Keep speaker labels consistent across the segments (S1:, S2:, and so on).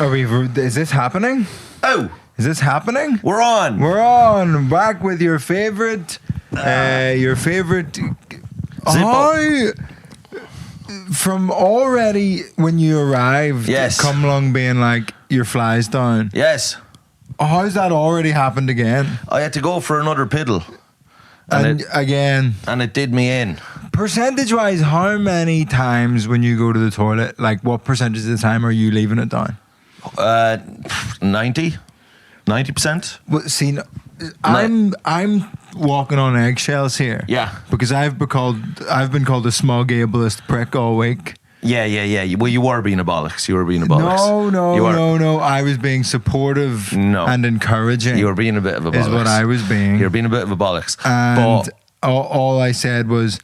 S1: Is this happening?
S2: Oh,
S1: Is this happening?
S2: we're on.
S1: We're on. Back with your favorite. How, from already when you arrived,
S2: Yes.
S1: come along being like your flies down.
S2: Yes,
S1: How's that already happened again?
S2: I had to go for another piddle,
S1: And
S2: it,
S1: again,
S2: and it did me in.
S1: percentage wise, how many times when you go to the toilet, like what percentage of the time are you leaving it down?
S2: 90%.
S1: Well, see, I'm walking on eggshells here.
S2: Yeah.
S1: Because I've been called a smug ableist prick all week.
S2: Yeah. Well, you were being a bollocks. You were being a bollocks.
S1: No. I was being supportive and encouraging.
S2: You were being a bit of a bollocks.
S1: Is what I was being.
S2: You were being a bit of a bollocks.
S1: And
S2: but
S1: all I said was,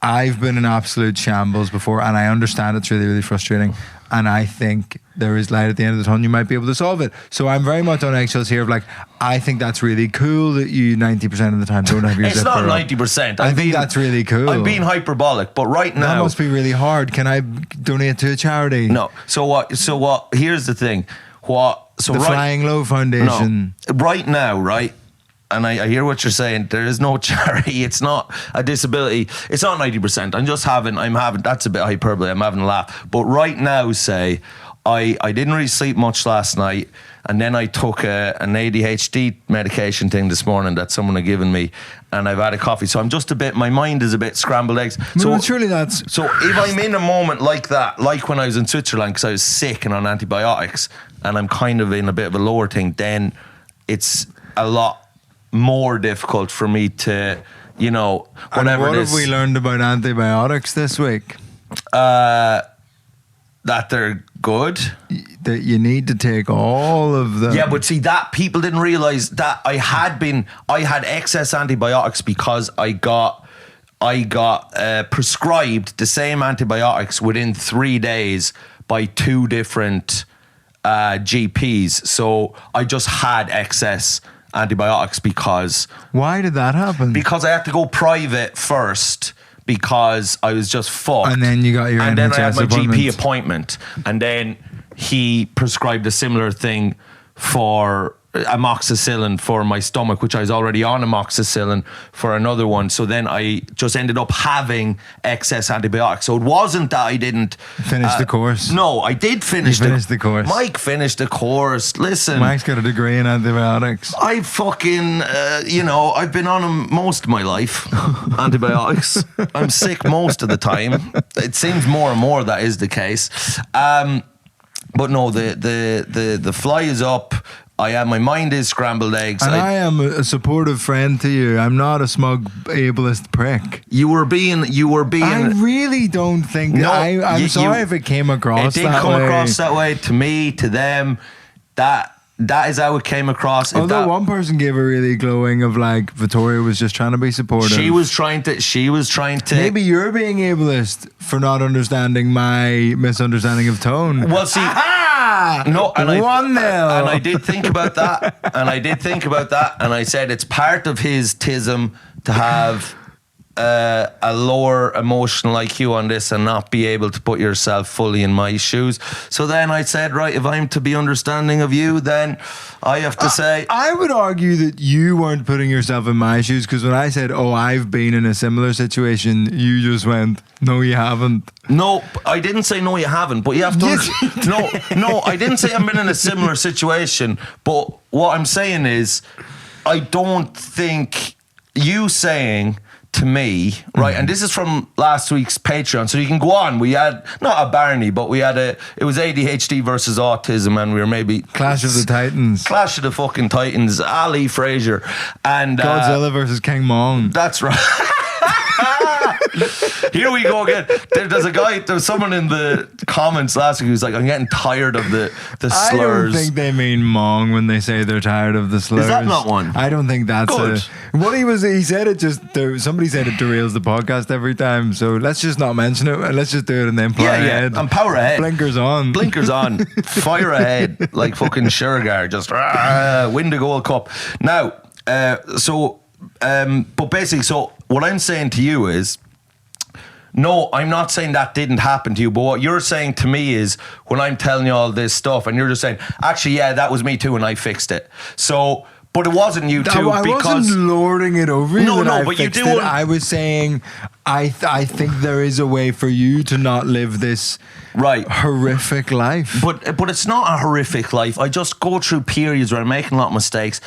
S1: I've been in absolute shambles before, and I understand it's really, really frustrating. And I think there is light at the end of the tunnel. You might be able to solve it. So I'm very much on eggshells here of like, I think that's really cool that you 90% of the time don't have your
S2: it's
S1: zipper
S2: not
S1: up.
S2: 90%.
S1: I think that's really cool.
S2: I'm being hyperbolic, but right now
S1: that must be really hard. Can I donate to a charity?
S2: No. So what? Here's the thing. The
S1: Flying Low Foundation.
S2: No, right now, right? And I hear what you're saying. There is no charity. It's not a disability. It's not 90%. I'm having. That's a bit hyperbole. I'm having a laugh. But right now, say, I didn't really sleep much last night, and then I took an ADHD medication thing this morning that someone had given me, and I've had a coffee. So I'm just my mind is a bit scrambled eggs.
S1: So surely that's.
S2: So if I'm in a moment like that, like when I was in Switzerland because I was sick and on antibiotics, and I'm kind of in a bit of a lower thing, then it's a lot more difficult for me to, whatever.
S1: And what have we learned about antibiotics this week?
S2: That they're good.
S1: That you need to take all of them.
S2: Yeah, but see that people didn't realize that I had excess antibiotics because I got prescribed the same antibiotics within 3 days by 2 different GPs. So I just had excess antibiotics because.
S1: Why did that happen?
S2: Because I had to go private first because I was just fucked.
S1: And then you got your
S2: and then I had my
S1: appointment.
S2: GP appointment, and then he prescribed a similar thing for amoxicillin for my stomach, which I was already on amoxicillin for another one. So then I just ended up having excess antibiotics. So it wasn't that I didn't
S1: finish the course.
S2: No, I did finish
S1: the course.
S2: Mike finished the course. Listen,
S1: Mike's got a degree in antibiotics.
S2: I fucking, I've been on them most of my life. Antibiotics. I'm sick most of the time. It seems more and more that is the case. But no, the fly is up. My mind is scrambled eggs.
S1: And I am a supportive friend to you. I'm not a smug ableist prick.
S2: You were being.
S1: I really don't think.
S2: No,
S1: I'm sorry if it came across.
S2: It did come across that way to me, to them. That is how it came across.
S1: Although one person gave a really glowing of like Vittorio was just trying to be supportive.
S2: She was trying to.
S1: Maybe you're being ableist for not understanding my misunderstanding of tone.
S2: Well, see. No, and
S1: 1-0.
S2: And I did think about that. And I said it's part of his tism to have a lower emotional IQ on this and not be able to put yourself fully in my shoes. So then I said, right, if I'm to be understanding of you, then I have to say.
S1: I would argue that you weren't putting yourself in my shoes, because when I said, I've been in a similar situation, you just went, no, you haven't.
S2: No, I didn't say no, you haven't, but you have to. No, I didn't say I've been in a similar situation, but what I'm saying is, I don't think you saying to me, right, and this is from last week's Patreon, so you can go on. We had, not a Barney, but it was ADHD versus autism, and we were maybe
S1: Clash of the Titans.
S2: Clash of the fucking Titans, Ali Frazier, and
S1: Godzilla versus King Mong.
S2: That's right. Here we go again. There's someone in the comments last week who's like, I'm getting tired of the slurs.
S1: I don't think they mean Mong when they say they're tired of the slurs.
S2: Is that not one?
S1: I don't think that's
S2: Good.
S1: he said it just, somebody said it derails the podcast every time, so let's just not mention it, let's just do it and then power ahead.
S2: And power ahead.
S1: Blinkers on.
S2: Fire ahead like fucking Shergar, just win the Gold Cup. Now, but basically, so what I'm saying to you is, No, I'm not saying that didn't happen to you, but what you're saying to me is when I'm telling you all this stuff and you're just saying, actually, yeah, that was me too and I fixed it. So, but it wasn't you too
S1: I
S2: because...
S1: wasn't lording it over you.
S2: No, but you do...
S1: I was saying, I think there is a way for you to not live this horrific life.
S2: But it's not a horrific life. I just go through periods where I'm making a lot of mistakes.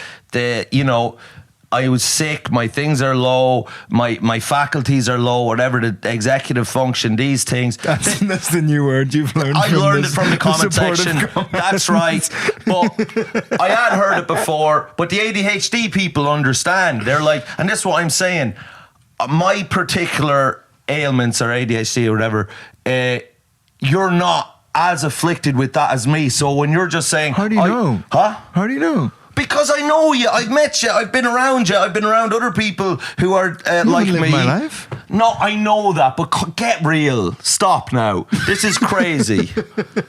S2: I was sick, my things are low, my faculties are low, whatever the executive function, these things.
S1: That's the new word you've learned.
S2: I learned it from the comment section. That's right. But I had heard it before, but the ADHD people understand. They're like, and this is what I'm saying, my particular ailments or ADHD or whatever, you're not as afflicted with that as me. So when you're just saying...
S1: How do you know?
S2: Huh?
S1: How do you know?
S2: Because I know you, I've met you, I've been around you, I've been around other people who are like me.
S1: My life?
S2: No, I know that, but get real. Stop now. This is crazy.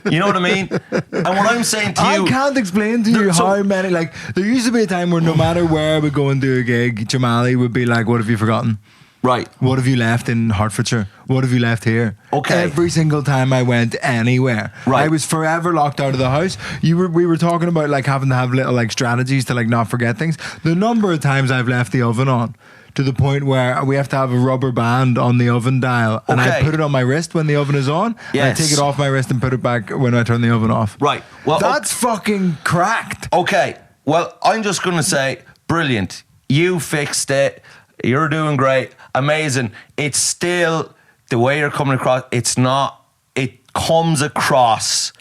S2: You know what I mean? And what I'm saying to you...
S1: I can't explain to you how many... Like, there used to be a time where no matter where we go and do a gig, Jamali would be like, what have you forgotten?
S2: Right.
S1: What have you left in Hertfordshire? What have you left here?
S2: Okay.
S1: Every single time I went anywhere.
S2: Right.
S1: I was forever locked out of the house. We were talking about like having to have little like strategies to like not forget things. The number of times I've left the oven on to the point where we have to have a rubber band on the oven dial and I put it on my wrist when the oven is on.
S2: Yes.
S1: I take it off my wrist and put it back when I turn the oven off.
S2: Right. Well,
S1: that's fucking cracked.
S2: Okay. Well, I'm just going to say, brilliant. You fixed it. You're doing great. Amazing. It's still the way you're coming across. It's not. It comes across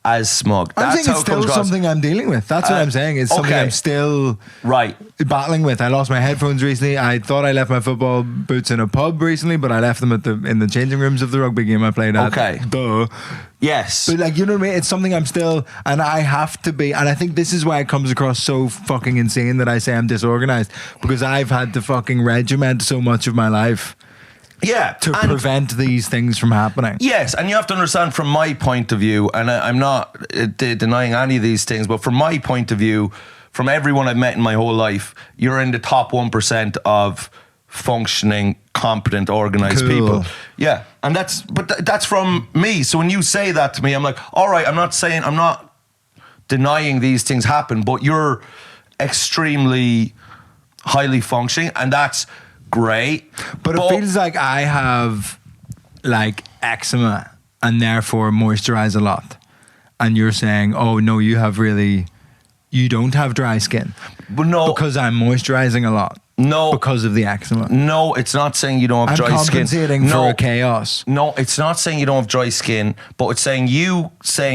S2: as smug.
S1: I'm saying it's still something I'm dealing with. That's what I'm saying. It's something I'm still battling with. I lost my headphones recently. I thought I left my football boots in a pub recently, but I left them in the changing rooms of the rugby game I played at.
S2: Okay.
S1: Duh.
S2: Yes.
S1: But like, you know what I mean? It's something I'm still, and I have to be, and I think this is why it comes across so fucking insane that I say I'm disorganized, because I've had to fucking regiment so much of my life.
S2: Yeah,
S1: to prevent these things from happening.
S2: Yes, and you have to understand from my point of view, and I'm not denying any of these things, but from my point of view, from everyone I've met in my whole life, you're in the top 1% of functioning, competent, organized people. Yeah, and that's from me. So when you say that to me, I'm like, all right, I'm not denying these things happen, but you're extremely highly functioning, and that's great.
S1: But it feels like I have like eczema and therefore moisturize a lot. And you're saying, oh no, you don't have dry skin. But no. Because I'm moisturizing a lot.
S2: No.
S1: Because of the eczema.
S2: No, it's not saying you don't have dry skin.
S1: I'm compensating for a chaos.
S2: No, it's not saying you don't have dry skin, but it's saying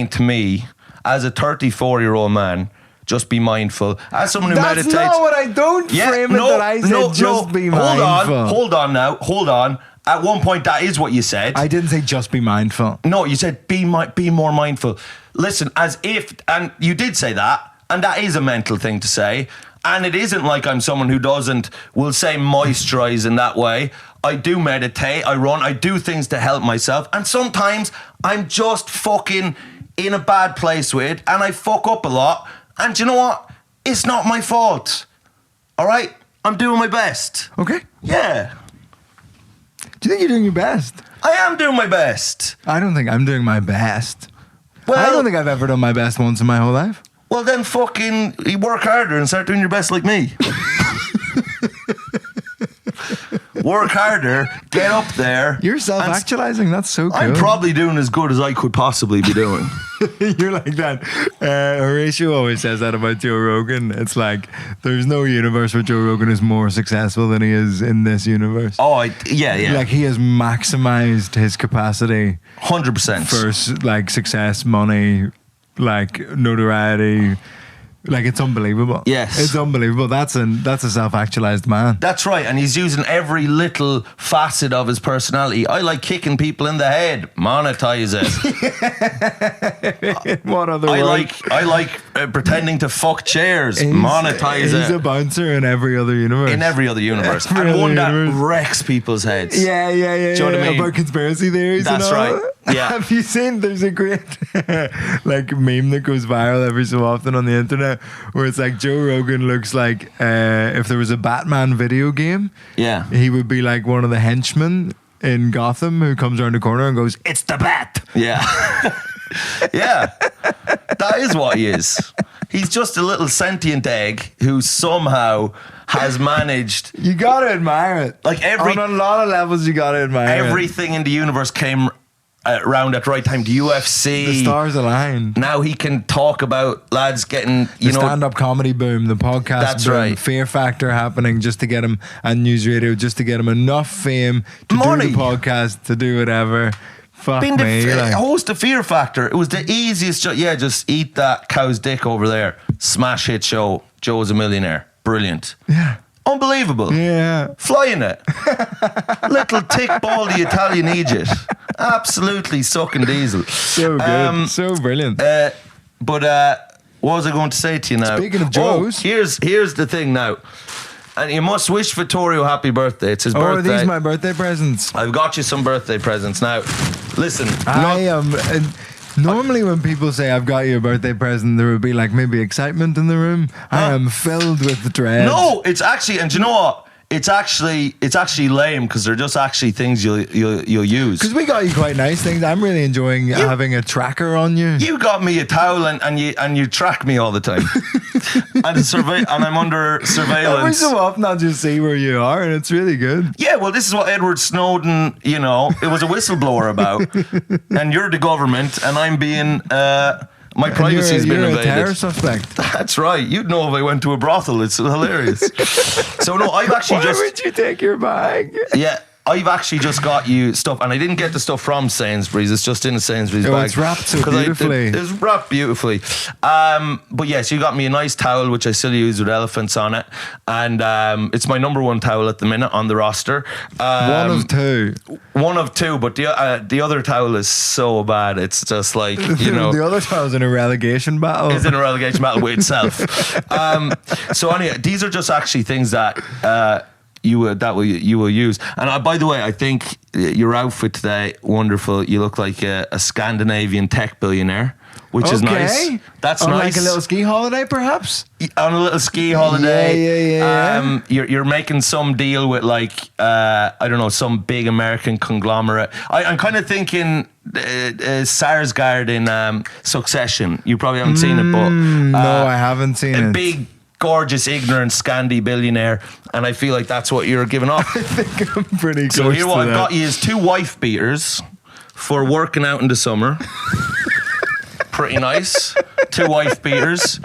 S2: to me, as a 34-year-old man, just be mindful. As someone who meditates.
S1: That's not what I don't frame it that I said just be mindful.
S2: Hold on. At one point, that is what you said.
S1: I didn't say just be mindful.
S2: No, you said be more mindful. Listen, and you did say that, and that is a mental thing to say. And it isn't like I'm someone who will say moisturize in that way. I do meditate, I run, I do things to help myself. And sometimes I'm just fucking in a bad place with it, and I fuck up a lot. And do you know what? It's not my fault. All right? I'm doing my best.
S1: Okay.
S2: Yeah.
S1: Do you think you're doing your best?
S2: I am doing my best.
S1: I don't think I'm doing my best.
S2: Well,
S1: I don't think I've ever done my best once in my whole life.
S2: Well, then fucking work harder and start doing your best like me. Work harder, get up there.
S1: You're self-actualizing. That's so cool.
S2: I'm probably doing as good as I could possibly be doing.
S1: You're like that. Horatio always says that about Joe Rogan. It's like there's no universe where Joe Rogan is more successful than he is in this universe.
S2: Oh, yeah.
S1: Like he has maximized his capacity.
S2: 100%.
S1: For like success, money, like notoriety. Like it's unbelievable.
S2: Yes,
S1: it's unbelievable. That's a self-actualized man.
S2: That's right, and he's using every little facet of his personality. I like kicking people in the head. Monetize
S1: it. What other? I
S2: like pretending to fuck chairs. Monetize it.
S1: He's a bouncer in every other universe.
S2: And one that wrecks people's heads.
S1: Yeah.
S2: Do you know what I mean?
S1: About conspiracy theories.
S2: That's
S1: and all.
S2: right. Yeah.
S1: Have you seen? There's a great like meme that goes viral every so often on the internet where it's like Joe Rogan looks like if there was a Batman video game.
S2: Yeah.
S1: He would be like one of the henchmen in Gotham who comes around the corner and goes, "It's the Bat."
S2: Yeah. Yeah. That is what he is. He's just a little sentient egg who somehow has managed.
S1: You gotta admire it.
S2: Like
S1: on a lot of levels, you gotta admire
S2: everything in the universe came around at the right time. The UFC,
S1: the stars aligned.
S2: Now he can talk about lads getting
S1: the stand-up comedy boom, the podcast
S2: that's
S1: boom,
S2: right.
S1: Fear Factor happening just to get him, and news radio just to get him enough fame to
S2: Money.
S1: do the podcast, to do whatever. Fuck
S2: being
S1: me,
S2: the
S1: like.
S2: host of Fear Factor, it was the easiest job. Yeah, just eat that cow's dick over there. Smash hit show. Joe's a millionaire. Brilliant.
S1: Yeah.
S2: Unbelievable.
S1: Yeah.
S2: Flying it. Little tick baldy Italian idiot. Absolutely sucking diesel.
S1: So good. So brilliant.
S2: But what was I going to say to you now?
S1: Speaking of Joe's.
S2: Here's the thing now. And you must wish Vittorio happy birthday. It's his birthday.
S1: Are these my birthday presents?
S2: I've got you some birthday presents. Now, listen.
S1: I am... normally when people say I've got you a birthday present, there would be like maybe excitement in the room. I am filled with dread.
S2: No, it's actually... And do you know what? It's actually lame because they're just actually things you'll use.
S1: Because we got you quite nice things. I'm really enjoying having a tracker on you.
S2: You got me a towel and you track me all the time. and I'm under surveillance.
S1: Every so often I'll just see where you are, and it's really good.
S2: Yeah, well, this is what Edward Snowden, it was a whistleblower about. And you're the government, and I'm being... my privacy's been invaded.
S1: You're a terror suspect.
S2: That's right. You'd know if I went to a brothel. It's hilarious. So no, I've actually
S1: Why would you take your bag?
S2: Yeah, I've actually just got you stuff, and I didn't get the stuff from Sainsbury's. It's just in a Sainsbury's bag.
S1: It's wrapped so beautifully.
S2: It was wrapped beautifully. But yes, you got me a nice towel, which I still use with elephants on it, and it's my number one towel at the minute on the roster.
S1: One of two.
S2: One of two, but the other towel is so bad. It's just like,
S1: the other towel's in a relegation battle.
S2: It's in a relegation battle with itself. So anyway, these are just actually things that you will use. And by the way, I think your outfit today, wonderful. You look like a Scandinavian tech billionaire, which is nice. That's
S1: on
S2: nice.
S1: Like a little ski holiday, perhaps.
S2: On a little ski holiday.
S1: Yeah.
S2: You're making some deal with I don't know, some big American conglomerate. I'm kind of thinking Sarsgaard in Succession. You probably haven't seen it, but
S1: no, I haven't seen it.
S2: A big, gorgeous, ignorant Scandi billionaire, and I feel like that's what you're giving off.
S1: I think I'm pretty close.
S2: So here, what
S1: to
S2: I've
S1: that.
S2: got you is 2 wife beaters for working out in the summer. Pretty nice. 2 wife beaters.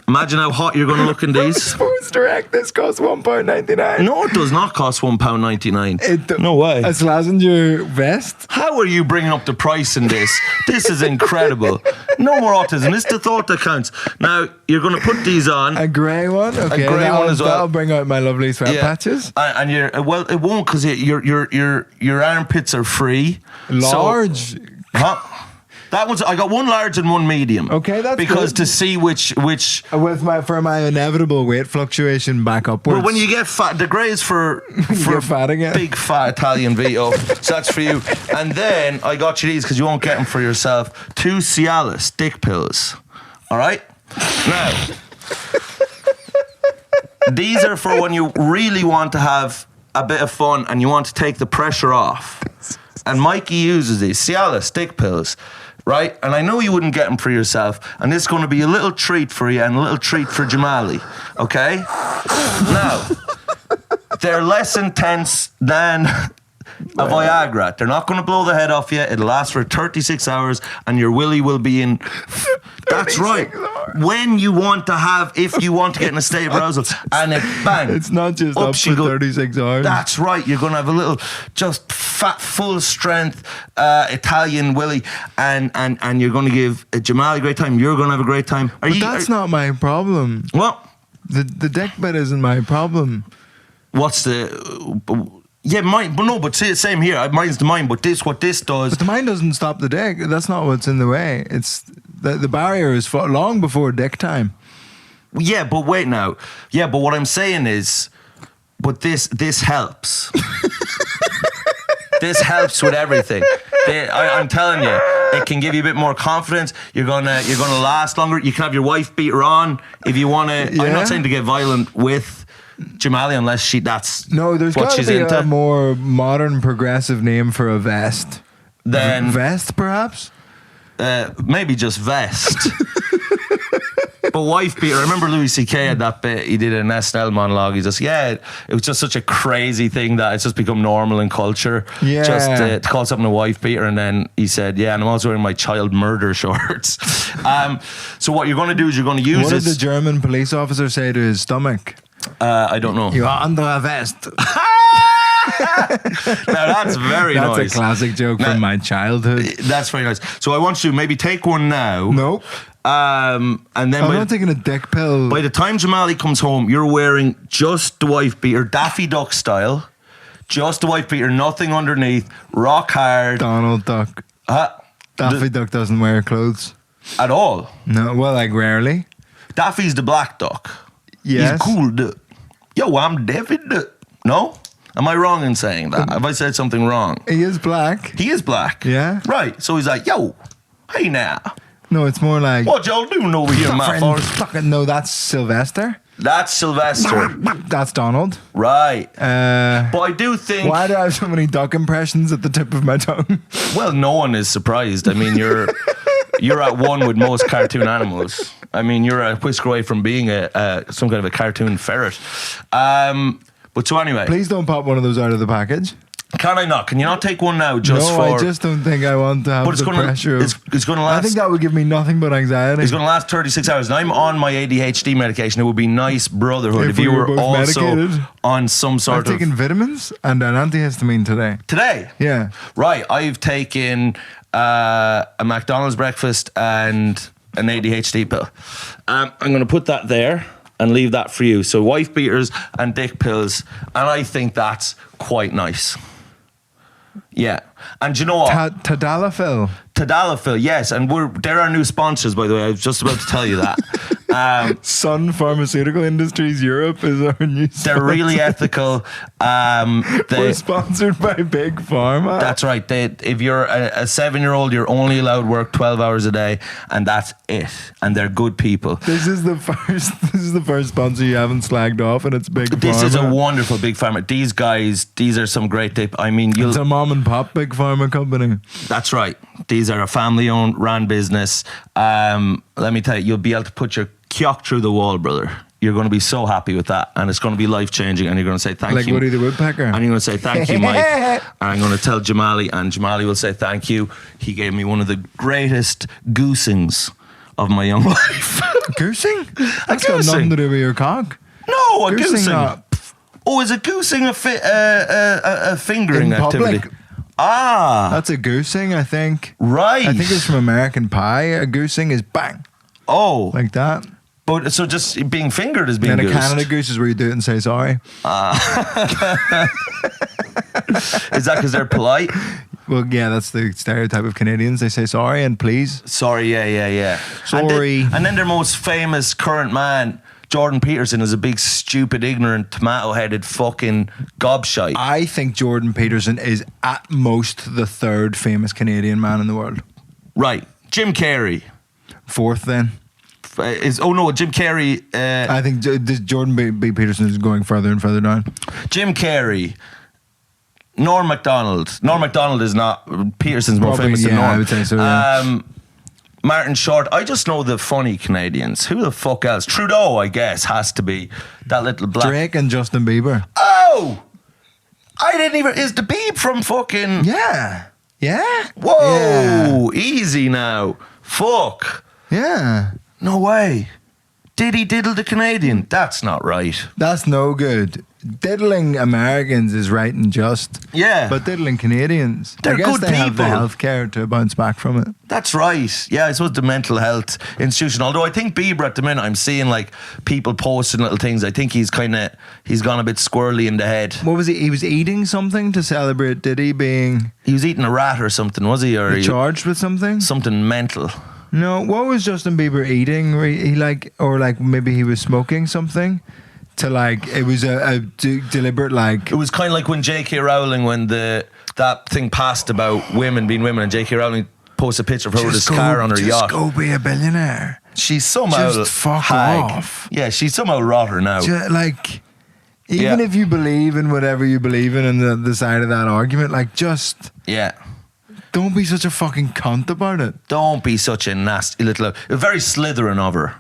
S2: Imagine how hot you're going to look in these.
S1: Sports Direct, this costs £1.99.
S2: No, it does not cost £1.99. No way.
S1: A Slazenger vest.
S2: How are you bringing up the price in this? This is incredible. No more autism. It's the thought that counts. Now, you're going to put these on.
S1: A grey one? Okay,
S2: a grey one as well.
S1: That'll bring out my lovely sweat patches.
S2: And you're, well, it won't because your armpits are free.
S1: Large.
S2: That was, I got 1 large and 1 medium.
S1: Okay, that's
S2: because
S1: good.
S2: to see which
S1: for my inevitable weight fluctuation back upwards.
S2: Well, when you get fat, the grey is for
S1: fat again.
S2: Big fat Italian Vito. So that's for you. And then I got you these because you won't get them for yourself. 2 Cialis dick pills. All right. Now, these are for when you really want to have a bit of fun and you want to take the pressure off. And Mikey uses these Cialis dick pills. Right? And I know you wouldn't get them for yourself. And this is going to be a little treat for you and a little treat for Jamali. Okay? Now, they're less intense than a Viagra. They're not going to blow the head off you. It'll last for 36 hours and your willy will be in... That's right. When you want to have, if you want to get in a state of arousal, and it bang.
S1: It's not just up for 36 hours.
S2: That's right. You're going to have a little, just fat, full strength Italian willy, and you're going to give Jamal a great time. You're going to have a great time.
S1: That's not my problem.
S2: What?
S1: The dick bit isn't my problem.
S2: What's the... Yeah, mine, but no, but same here. Mine's the mine, but what this does...
S1: But the mine doesn't stop the dick. That's not what's in the way. It's... The barrier is long before dick time.
S2: Yeah, but wait now. Yeah, but what I'm saying is, but this helps. This helps with everything. I'm telling you, it can give you a bit more confidence. You're gonna last longer. You can have your wife beater on if you want to.
S1: Yeah.
S2: I'm not saying to get violent with Jamali, unless that's
S1: No, there's
S2: what
S1: got to
S2: she's
S1: be
S2: into.
S1: a more modern, progressive name for a vest.
S2: Then
S1: Vest, perhaps?
S2: maybe just vest. But wife beater. I remember Louis C.K. had that bit. He did an SNL monologue. He just, it was just such a crazy thing that it's just become normal in culture.
S1: Yeah.
S2: Just to call something a wife beater. And then he said, and I'm also wearing my child murder shorts. So what you're going to do is you're going to use
S1: What did
S2: this.
S1: the German police officer say to his stomach?
S2: I don't know.
S1: You are under a vest.
S2: Now that's very nice.
S1: That's a classic joke from my childhood.
S2: That's very nice. So I want you to maybe take one now.
S1: Nope.
S2: And then
S1: I'm not taking a dick pill.
S2: by the time Jamali comes home, you're wearing just the wife beater, Daffy Duck style. Just the wife beater, nothing underneath, rock hard.
S1: Donald Duck. Daffy Duck doesn't wear clothes.
S2: At all.
S1: No, well, like rarely.
S2: Daffy's the black duck.
S1: Yes.
S2: He's cool duck. Yo, I'm Daffy Duck. No? Am I wrong in saying that? Have I said something wrong?
S1: He is black.
S2: He is black.
S1: Yeah.
S2: Right. So he's like, yo, hey now.
S1: No, it's more like...
S2: What y'all doing over here, my forest?
S1: Fucking no, that's Sylvester.
S2: That's Sylvester.
S1: That's Donald.
S2: Right. But I do think...
S1: Why do I have so many duck impressions at the tip of my tongue?
S2: Well, no one is surprised. I mean, you're at one with most cartoon animals. I mean, you're a whisker away from being some kind of a cartoon ferret. But so anyway...
S1: Please don't pop one of those out of the package.
S2: Can I not? Can you not take one now just for...
S1: No, I just don't think I want to have
S2: But it's
S1: the
S2: gonna-
S1: pressure of...
S2: it's gonna last-
S1: I think that would give me nothing but anxiety.
S2: It's going to last 36 hours. And I'm on my ADHD medication. It would be nice brotherhood if
S1: we
S2: you
S1: were
S2: were
S1: both
S2: also
S1: medicated.
S2: on some
S1: I've
S2: sort of...
S1: taken vitamins and an antihistamine today.
S2: Today?
S1: Yeah.
S2: Right. I've taken a McDonald's breakfast and an ADHD pill. I'm going to put that there and leave that for you. So wife beaters and dick pills. And I think that's quite nice. Yeah. And do you know what?
S1: Tadalafil.
S2: Tadalafil, yes. And they're our new sponsors, by the way. I was just about to tell you that.
S1: Sun Pharmaceutical Industries Europe is our new sponsor.
S2: They're really ethical.
S1: We're sponsored by Big Pharma.
S2: That's right. If you're a 7-year-old, you're only allowed to work 12 hours a day, and that's it. And they're good people.
S1: This is the first sponsor you haven't slagged off, and it's Big Pharma.
S2: This is a wonderful Big Pharma. These guys, these are some great I mean,
S1: it's a mom and pop Big Pharma company.
S2: That's right. These are a family-owned, ran business. Let me tell you, you'll be able to put your kiosk through the wall, brother. You're going to be so happy with that, and it's going to be life-changing, and you're going to say thank you.
S1: Like Woody the Woodpecker.
S2: And you're going to say thank you, Mike. And I'm going to tell Jamali, and Jamali will say thank you. He gave me one of the greatest goosings of my young life.
S1: Goosing? That's
S2: goosing.
S1: got nothing to do with your cock.
S2: No, a
S1: Goosing
S2: goosing.
S1: up.
S2: Oh, is a goosing a fingering
S1: In
S2: activity?
S1: public.
S2: That's
S1: a goosing, I think.
S2: right.
S1: I think it's from American Pie. A goosing is bang,
S2: Oh,
S1: like that.
S2: but so just being fingered is being
S1: And a
S2: goosed.
S1: Canada goose is where you do it and say sorry.
S2: Is that because they're polite?
S1: Well, yeah, that's the stereotype of Canadians. They say sorry and please.
S2: Sorry, yeah.
S1: Sorry.
S2: And then their most famous current man, Jordan Peterson, is a big, stupid, ignorant, tomato-headed fucking gobshite.
S1: I think Jordan Peterson is at most the third famous Canadian man in the world.
S2: Right. Jim Carrey.
S1: Fourth, then.
S2: Jim Carrey.
S1: I think Jordan B. Peterson is going further and further down.
S2: Jim Carrey. Norm MacDonald. Norm MacDonald is not... Peterson's more
S1: Probably,
S2: famous than
S1: yeah,
S2: Norm.
S1: I would say so, yeah.
S2: Martin Short. I just know the funny Canadians. Who the fuck else? Trudeau, I guess, has to be that little black...
S1: Drake and Justin Bieber.
S2: Oh! I didn't even... Is the Beeb from fucking...
S1: Yeah. Yeah?
S2: Whoa! Easy now. Fuck.
S1: Yeah.
S2: No way. Did he diddle the Canadian? That's not right.
S1: That's no good. Diddling Americans is right and just.
S2: Yeah.
S1: But diddling Canadians,
S2: They're
S1: I guess
S2: good
S1: they have the
S2: people.
S1: healthcare to bounce back from it.
S2: That's right. Yeah, I suppose the mental health institution. Although I think Bieber at the minute, I'm seeing like people posting little things. I think he's gone a bit squirrely in the head.
S1: What was he? He was eating something to celebrate Diddy being
S2: He was eating a rat or something, was he? Or
S1: charged with something?
S2: something mental.
S1: No, what was Justin Bieber eating? Maybe he was smoking something. It was a deliberate
S2: It was kind of like when J.K. Rowling, when that thing passed about women being women, and J.K. Rowling posted a picture of her with his car on her yacht.
S1: Just go be a billionaire.
S2: She's somehow
S1: Just fuck
S2: hag.
S1: off.
S2: Yeah, she's somehow rotter now.
S1: Even if you believe in whatever you believe in the side of that argument, like, just don't be such a fucking cunt about it.
S2: Don't be such a nasty little, very Slytherin of her.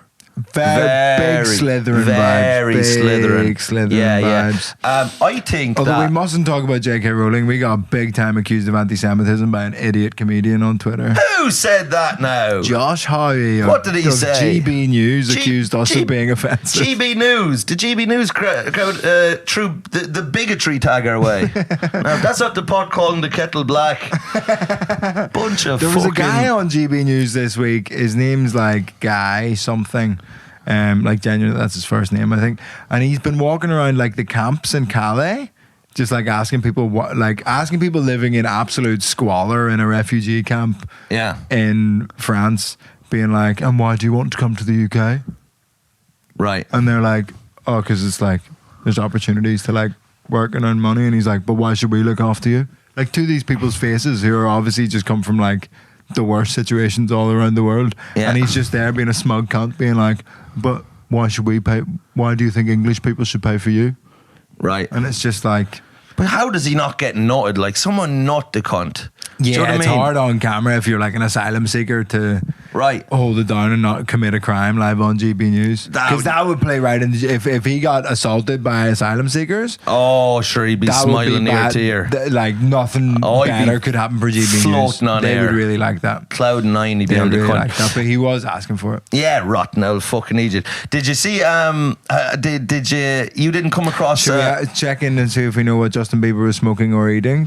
S1: Big Slytherin vibes. Big Slytherin vibes.
S2: I think
S1: although
S2: that
S1: we mustn't talk about J.K. Rowling, we got big time accused of anti-Semitism by an idiot comedian on Twitter.
S2: Who said that now?
S1: Josh Howie.
S2: What did he say?
S1: GB News accused us of being offensive.
S2: GB News. Did GB News through the bigotry tag our way? Now, that's not the pot calling the kettle black. Bunch of
S1: There was a guy on GB News this week. His name's like Guy something. Like genuinely, that's his first name, I think. And he's been walking around like the camps in Calais, just like asking people living in absolute squalor in a refugee camp in France, being like, and why do you want to come to the UK?
S2: Right.
S1: And they're like, oh, because it's like, there's opportunities to like work and earn money. And he's like, but why should we look after you? Like, to these people's faces who are obviously just come from like the worst situations all around the world. Yeah. And he's just there being a smug cunt, being like, but why should we pay? Why do you think English people should pay for you?
S2: Right.
S1: And it's just like,
S2: but how does he not get nutted? Like, someone nut the cunt.
S1: Yeah,
S2: you know
S1: it's hard on camera if you're like an asylum seeker to hold it down and not commit a crime live on GB News. Because that would play right in if he got assaulted by asylum seekers.
S2: Oh, sure, he'd be smiling ear to ear.
S1: Like, nothing better could happen for GB News.
S2: Floating on
S1: they
S2: air.
S1: would really like that.
S2: Cloud 9, he'd be on the
S1: really
S2: cunt.
S1: Like that, but he was asking for it.
S2: Yeah, rotten old fucking idiot. Did you see? Did you didn't come across?
S1: Should we check in and see if we know what Justin Bieber was smoking or eating?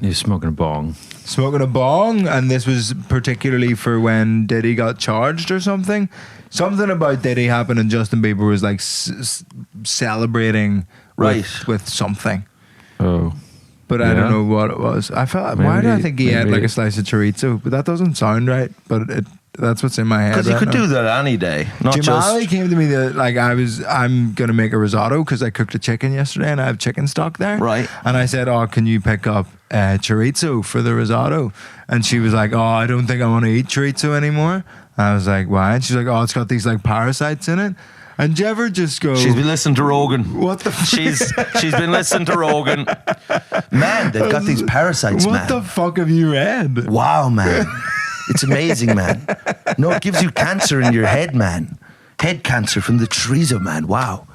S3: He's smoking a bong.
S1: Smoking a bong, and this was particularly for when Diddy got charged or something. Something about Diddy happened, and Justin Bieber was like celebrating with something.
S3: Oh.
S1: But I don't know what it was. I felt. Why do I think he had like a slice of chorizo? But that doesn't sound right. But that's what's in my head.
S2: Because you could do that any day. Not
S1: Jamali came to me that like I'm gonna make a risotto because I cooked a chicken yesterday and I have chicken stock there.
S2: Right.
S1: And I said, oh, can you pick up chorizo for the risotto? And she was like, oh, I don't think I want to eat chorizo anymore. And I was like, why? And she's like, oh, it's got these like parasites in it. And do you ever just go...
S2: She's been listening to Rogan.
S1: What the...
S2: She's been listening to Rogan. Man, they've got these parasites, man.
S1: What the fuck have you read?
S2: Wow, man. It's amazing, man. No, it gives you cancer in your head, man. Head cancer from the chorizo, man. Wow.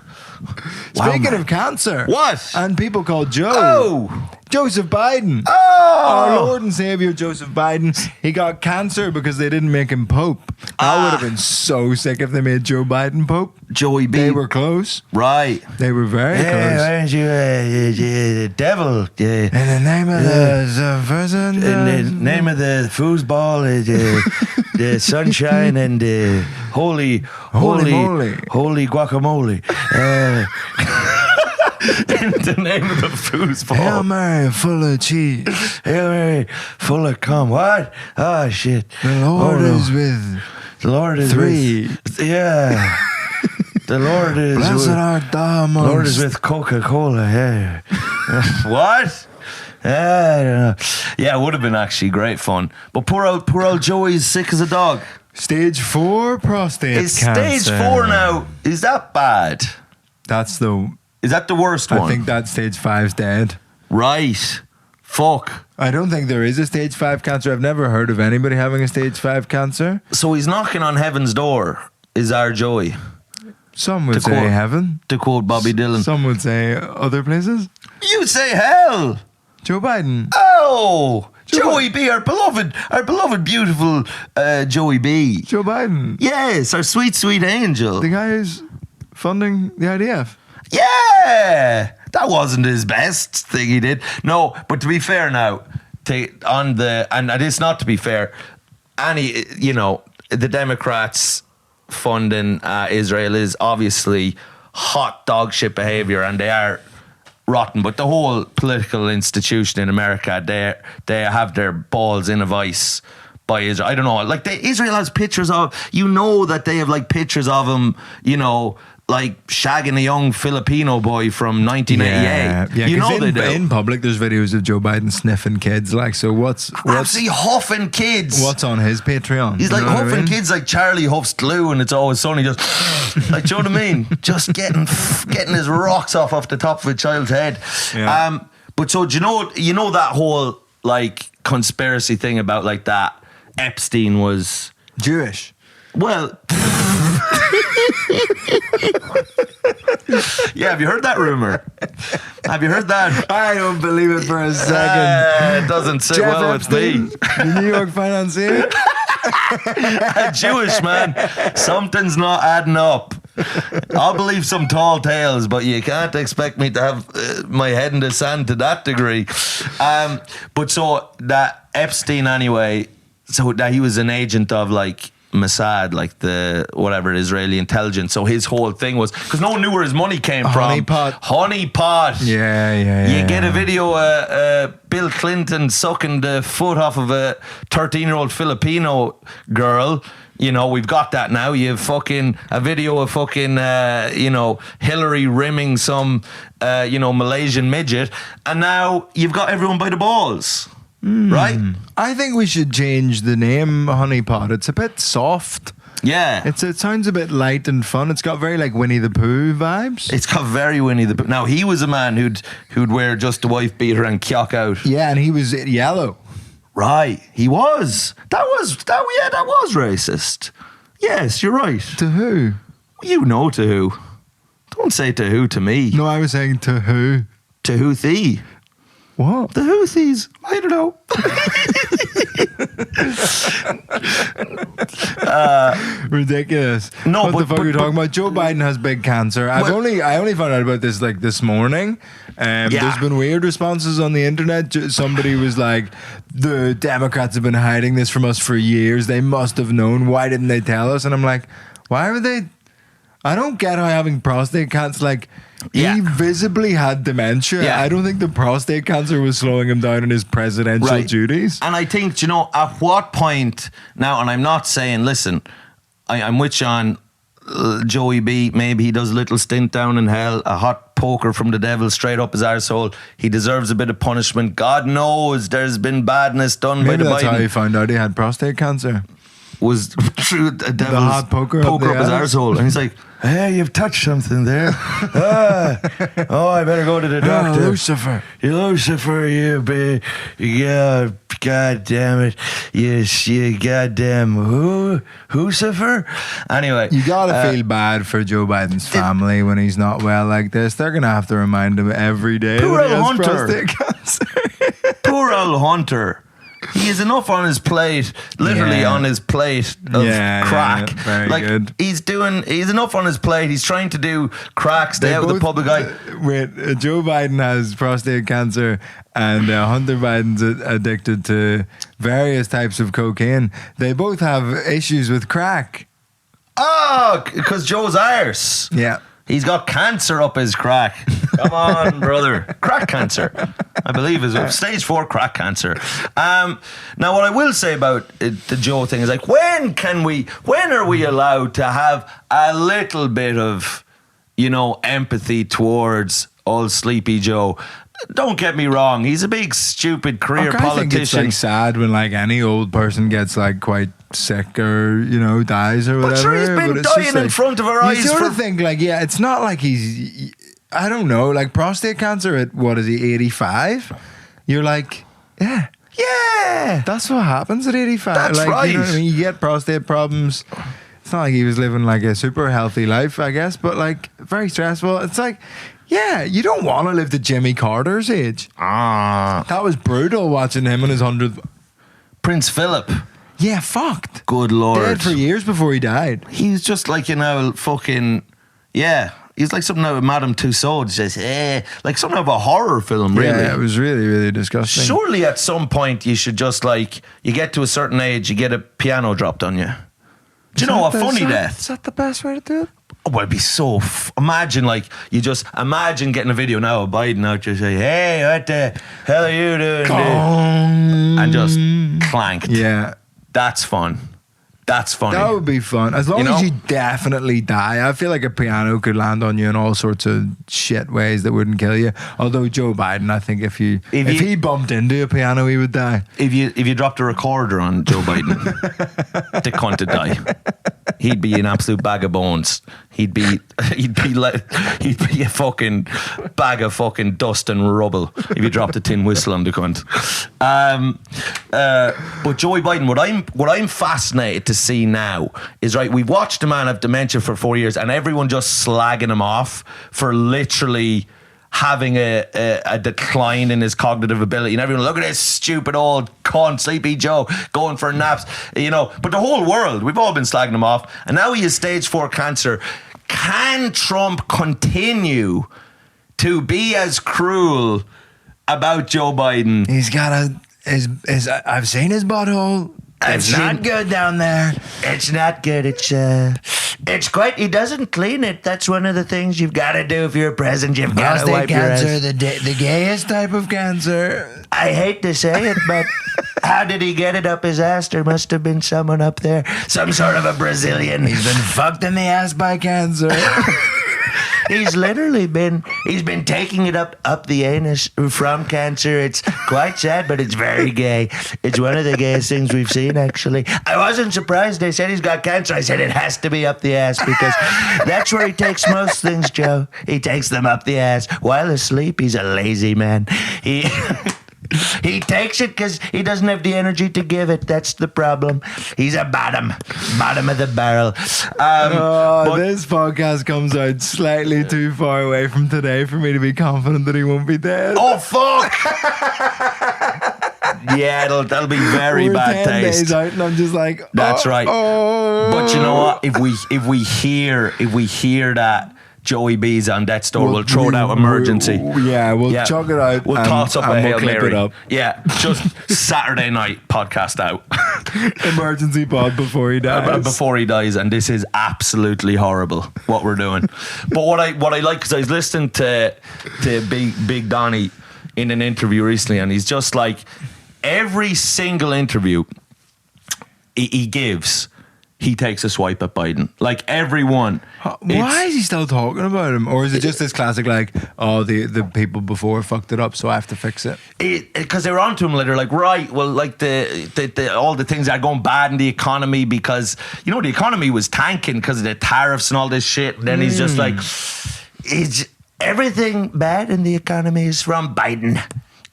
S1: Speaking of cancer.
S2: What?
S1: And people called Joe.
S2: Oh.
S1: Joseph Biden.
S2: Oh.
S1: Our Lord and Savior Joseph Biden. He got cancer because they didn't make him Pope. That would have been so sick if they made Joe Biden Pope.
S2: Joey B.
S1: They were close.
S2: Right.
S1: They were very close.
S2: Aren't you the devil?
S1: In the name of the person.
S2: In the name of the foosball, the sunshine and the holy guacamole. In the name of the foosball.
S1: Hail Mary, full of cheese.
S2: Hail Mary, full of cum. What? Oh, shit.
S1: The Lord is with
S2: the Lord is
S1: three.
S2: Yeah. The Lord is
S1: blessed art thou amongst.
S2: Lord is with Coca-Cola. Yeah. What? I don't know. Yeah, it would have been actually great fun. But poor old Joey's sick as a dog.
S1: Stage 4 prostate
S2: Is
S1: cancer.
S2: stage 4 now? Is that bad?
S1: Is
S2: that the worst one?
S1: I think that stage 5's dead.
S2: Right. Fuck.
S1: I don't think there is a stage 5 cancer. I've never heard of anybody having a stage 5 cancer.
S2: So he's knocking on heaven's door, is our Joey.
S1: Some would say heaven.
S2: To quote Bobby Dylan.
S1: Some would say other places.
S2: You say hell.
S1: Joe Biden.
S2: Oh, Joey B, our beloved, beautiful Joey B.
S1: Joe Biden.
S2: Yes, our sweet, sweet angel.
S1: The guy who's funding the IDF.
S2: Yeah, that wasn't his best thing he did. No, but to be fair now, and it's not to be fair, the Democrats funding Israel is obviously hot dog shit behavior, and they are rotten. But the whole political institution in America, they have their balls in a vice by Israel. I don't know. Like Israel has pictures of, that they have like pictures of him, like shagging a young Filipino boy from 1988.
S1: Yeah,
S2: you
S1: 'cause
S2: know they do.
S1: in public, there's videos of Joe Biden sniffing kids. Like, so what's
S2: Absolutely huffing kids.
S1: what's on his Patreon?
S2: He's
S1: You
S2: like
S1: know what I
S2: huffing
S1: mean?
S2: kids like Charlie huffs glue, and it's always sunny. Just like, do you know what I mean? Just getting his rocks off the top of a child's head.
S1: Yeah.
S2: But so do you know that whole like conspiracy thing about like that Epstein was
S1: Jewish.
S2: well. Yeah, have you heard that rumor? Have you heard that?
S1: I don't believe it for a second.
S2: It doesn't sit
S1: Jeff
S2: well
S1: Epstein,
S2: with me.
S1: the New York financier.
S2: A Jewish man, something's not adding up. I'll believe some tall tales, but you can't expect me to have my head in the sand to that degree. But so that Epstein anyway, so that he was an agent of like Mossad, like the whatever Israeli intelligence. So his whole thing was because no one knew where his money came from. Honeypot.
S1: Yeah.
S2: You get a video Bill Clinton sucking the foot off of a 13-year-old Filipino girl. You know, we've got that now. You have fucking a video of fucking, Hillary rimming some, Malaysian midget. And now you've got everyone by the balls. Right?
S1: I think we should change the name Honeypot. It's a bit soft.
S2: Yeah.
S1: It sounds a bit light and fun. It's got very like Winnie the Pooh vibes.
S2: It's got very Winnie the Pooh. Now, he was a man who'd wear just a wife beater and kyock out.
S1: Yeah, and he was yellow.
S2: Right. He was. That was racist. Yes, you're right.
S1: To who?
S2: You know to who. Don't say to who to me.
S1: No, I was saying to who.
S2: To Houthi.
S1: What?
S2: The Houthis. I don't know.
S1: Ridiculous.
S2: No,
S1: what the
S2: but-
S1: fuck are you
S2: but-
S1: talking about? Joe Biden has big cancer. I only found out about this like this morning. There's been weird responses on the internet. Somebody was like, the Democrats have been hiding this from us for years. They must have known. Why didn't they tell us? And I'm like, why would they? I don't get how having prostate cancer, like, he visibly had dementia.
S2: Yeah.
S1: I don't think the prostate cancer was slowing him down in his presidential duties.
S2: And I think, at what point now, and I'm not saying, listen, I'm with you on Joey B. Maybe he does a little stint down in hell, a hot poker from the devil straight up his arsehole. He deserves a bit of punishment. God knows there's been badness done
S1: Maybe
S2: by the
S1: that's how
S2: Biden.
S1: he found out he had prostate cancer.
S2: Was through the devil's
S1: hot poker up the
S2: up his
S1: arse.
S2: arsehole. And he's like, hey, you've touched something there. I better go to the doctor.
S1: Lucifer.
S2: Lucifer, yeah, God damn it. Yes, you goddamn Lucifer. Anyway.
S1: You gotta feel bad for Joe Biden's family when he's not well like this. They're gonna have to remind him every day
S2: Poor
S1: that he
S2: old
S1: has
S2: Hunter.
S1: prostate cancer.
S2: Poor old Hunter. He has enough on his plate, literally on his plate of crack.
S1: Very good.
S2: He's enough on his plate. He's trying to do crack, stay out of the public eye.
S1: Joe Biden has prostate cancer and Hunter Biden's addicted to various types of cocaine. They both have issues with crack.
S2: Oh, because Joe's arse.
S1: Yeah.
S2: He's got cancer up his crack. Come on, brother. Crack cancer, I believe, is stage 4 crack cancer. Now, what I will say about the Joe thing is like, when are we allowed to have a little bit of, empathy towards old Sleepy Joe? Don't get me wrong. He's a big, stupid career
S1: I think it's
S2: politician.
S1: like sad when like any old person gets like quite sick or dies or whatever.
S2: But sure, he's been
S1: it's just,
S2: dying in front of our eyes
S1: You sort
S2: for...
S1: of think like, it's not like he's, I don't know, like prostate cancer at what is he, 85? You're like, yeah, that's what happens at 85.
S2: That's
S1: like,
S2: right.
S1: You know what I mean? You get prostate problems. It's not like he was living like a super healthy life, I guess, but like very stressful. It's like, yeah, you don't want to live to Jimmy Carter's age. That was brutal watching him on his 100th.
S2: Prince Philip.
S1: Yeah, fucked.
S2: Good Lord.
S1: Dead for years before he died.
S2: He's just like, fucking... Yeah. He's like something out of Madame Tussauds. Just, like something of a horror film, really.
S1: Yeah, it was really, really disgusting.
S2: Surely at some point you should just like... You get to a certain age, you get a piano dropped on you. Do you know a funny death?
S1: Is that the best way to do it?
S2: Oh, well, it'd be so... imagine getting a video now of Biden out just say, hey, what the hell are you doing? And just clanked.
S1: Yeah.
S2: That's fun. That's funny.
S1: That would be fun. As long as you definitely die. I feel like a piano could land on you in all sorts of shit ways that wouldn't kill you. Although Joe Biden, I think if he bumped into a piano, he would die.
S2: If you dropped a recorder on Joe Biden, the cunt would die. He'd be an absolute bag of bones. He'd be a fucking bag of fucking dust and rubble if you dropped a tin whistle on the cunt. But Joe Biden, what I'm fascinated to see now is, right, we've watched a man have dementia for 4 years and everyone just slagging him off for literally having a decline in his cognitive ability, and everyone, look at this stupid old cunt, Sleepy Joe, going for naps, but the whole world, we've all been slagging him off, and now he has stage 4 cancer. Can Trump continue to be as cruel about Joe Biden?
S1: He's got I've seen his butthole. It's not good down there.
S4: It's not good. It's quite. He doesn't clean it. That's one of the things you've got to do if you're a president. You've got to wipe your ass.
S1: Prostate cancer, the gayest type of cancer.
S4: I hate to say it, but how did he get it up his ass? There must have been someone up there, some sort of a Brazilian.
S1: He's been fucked in the ass by cancer.
S4: He's been taking it up the anus from cancer. It's quite sad, but it's very gay. It's one of the gayest things we've seen, actually. I wasn't surprised. They said he's got cancer. I said it has to be up the ass because that's where he takes most things, Joe. He takes them up the ass. While asleep, he's a lazy man. He takes it because he doesn't have the energy to give it. That's the problem. He's a bottom of the barrel.
S1: This podcast comes out slightly too far away from today for me to be confident that he won't be dead.
S2: Oh, fuck! Yeah, that'll be very bad
S1: 10
S2: taste.
S1: days out and I'm just like,
S2: That's right.
S1: Oh.
S2: But you know what? If we hear that Joey B's on death's door, we'll throw it out emergency.
S1: We'll chuck it out.
S2: We'll toss up a Hail
S1: clip
S2: Mary.
S1: it up.
S2: Yeah, just Saturday night podcast out.
S1: Emergency pod before he dies.
S2: Before he dies, and this is absolutely horrible what we're doing. But what I like, because I was listening to Big Donnie in an interview recently, and he's just like, every single interview he gives, he takes a swipe at Biden. Like everyone.
S1: Why is he still talking about him? Or is it just this classic, like, the people before fucked it up, so I have to fix it?
S2: Because they were onto him later, like, right, well, like the all the things that are going bad in the economy because, the economy was tanking because of the tariffs and all this shit. And then he's just like,
S4: everything bad in the economy is from Biden.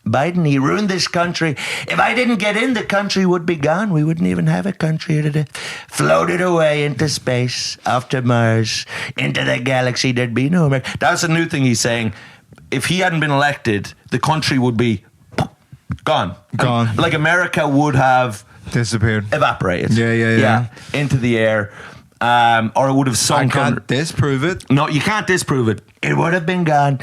S4: Biden, he ruined this country. If I didn't get in, the country would be gone. We wouldn't even have a country. It would floated away into space, off to Mars, into the galaxy. There'd be no America.
S2: That's a new thing he's saying. If he hadn't been elected, the country would be gone. Like America would have
S1: disappeared,
S2: evaporated.
S1: Yeah.
S2: Into the air. Or it would have sunk.
S1: I can't disprove it.
S2: No, you can't disprove it.
S4: It would have been gone.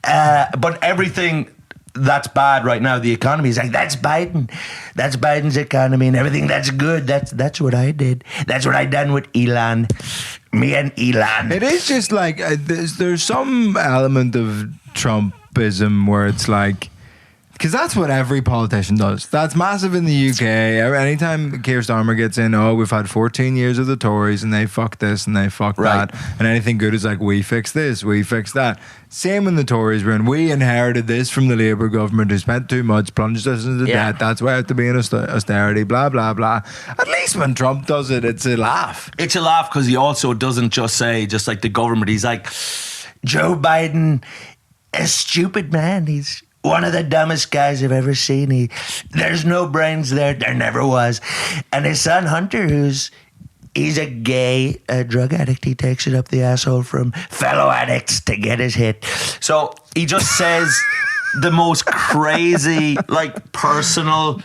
S2: But everything that's bad right now, the economy is like,
S4: that's Biden. That's Biden's economy, and everything that's good. That's what I did. That's what I done with Elon. Me and Elon.
S1: It is just like there's some element of Trumpism where it's like, because that's what every politician does. That's massive in the UK. Anytime Keir Starmer gets in, we've had 14 years of the Tories and they fucked this and they fucked that. And anything good is like, we fix this, we fix that. Same when the Tories were in. We inherited this from the Labour government who spent too much, plunged us into debt. That's why I have to be in austerity, blah, blah, blah. At least when Trump does it, it's a laugh.
S2: It's a laugh because he also doesn't just say, just like the government, he's like,
S4: Joe Biden, a stupid man. He's one of the dumbest guys I've ever seen. There's no brains there. There never was. And his son Hunter, he's a gay drug addict. He takes it up the asshole from fellow addicts to get his hit.
S2: So he just says the most crazy, like, personal,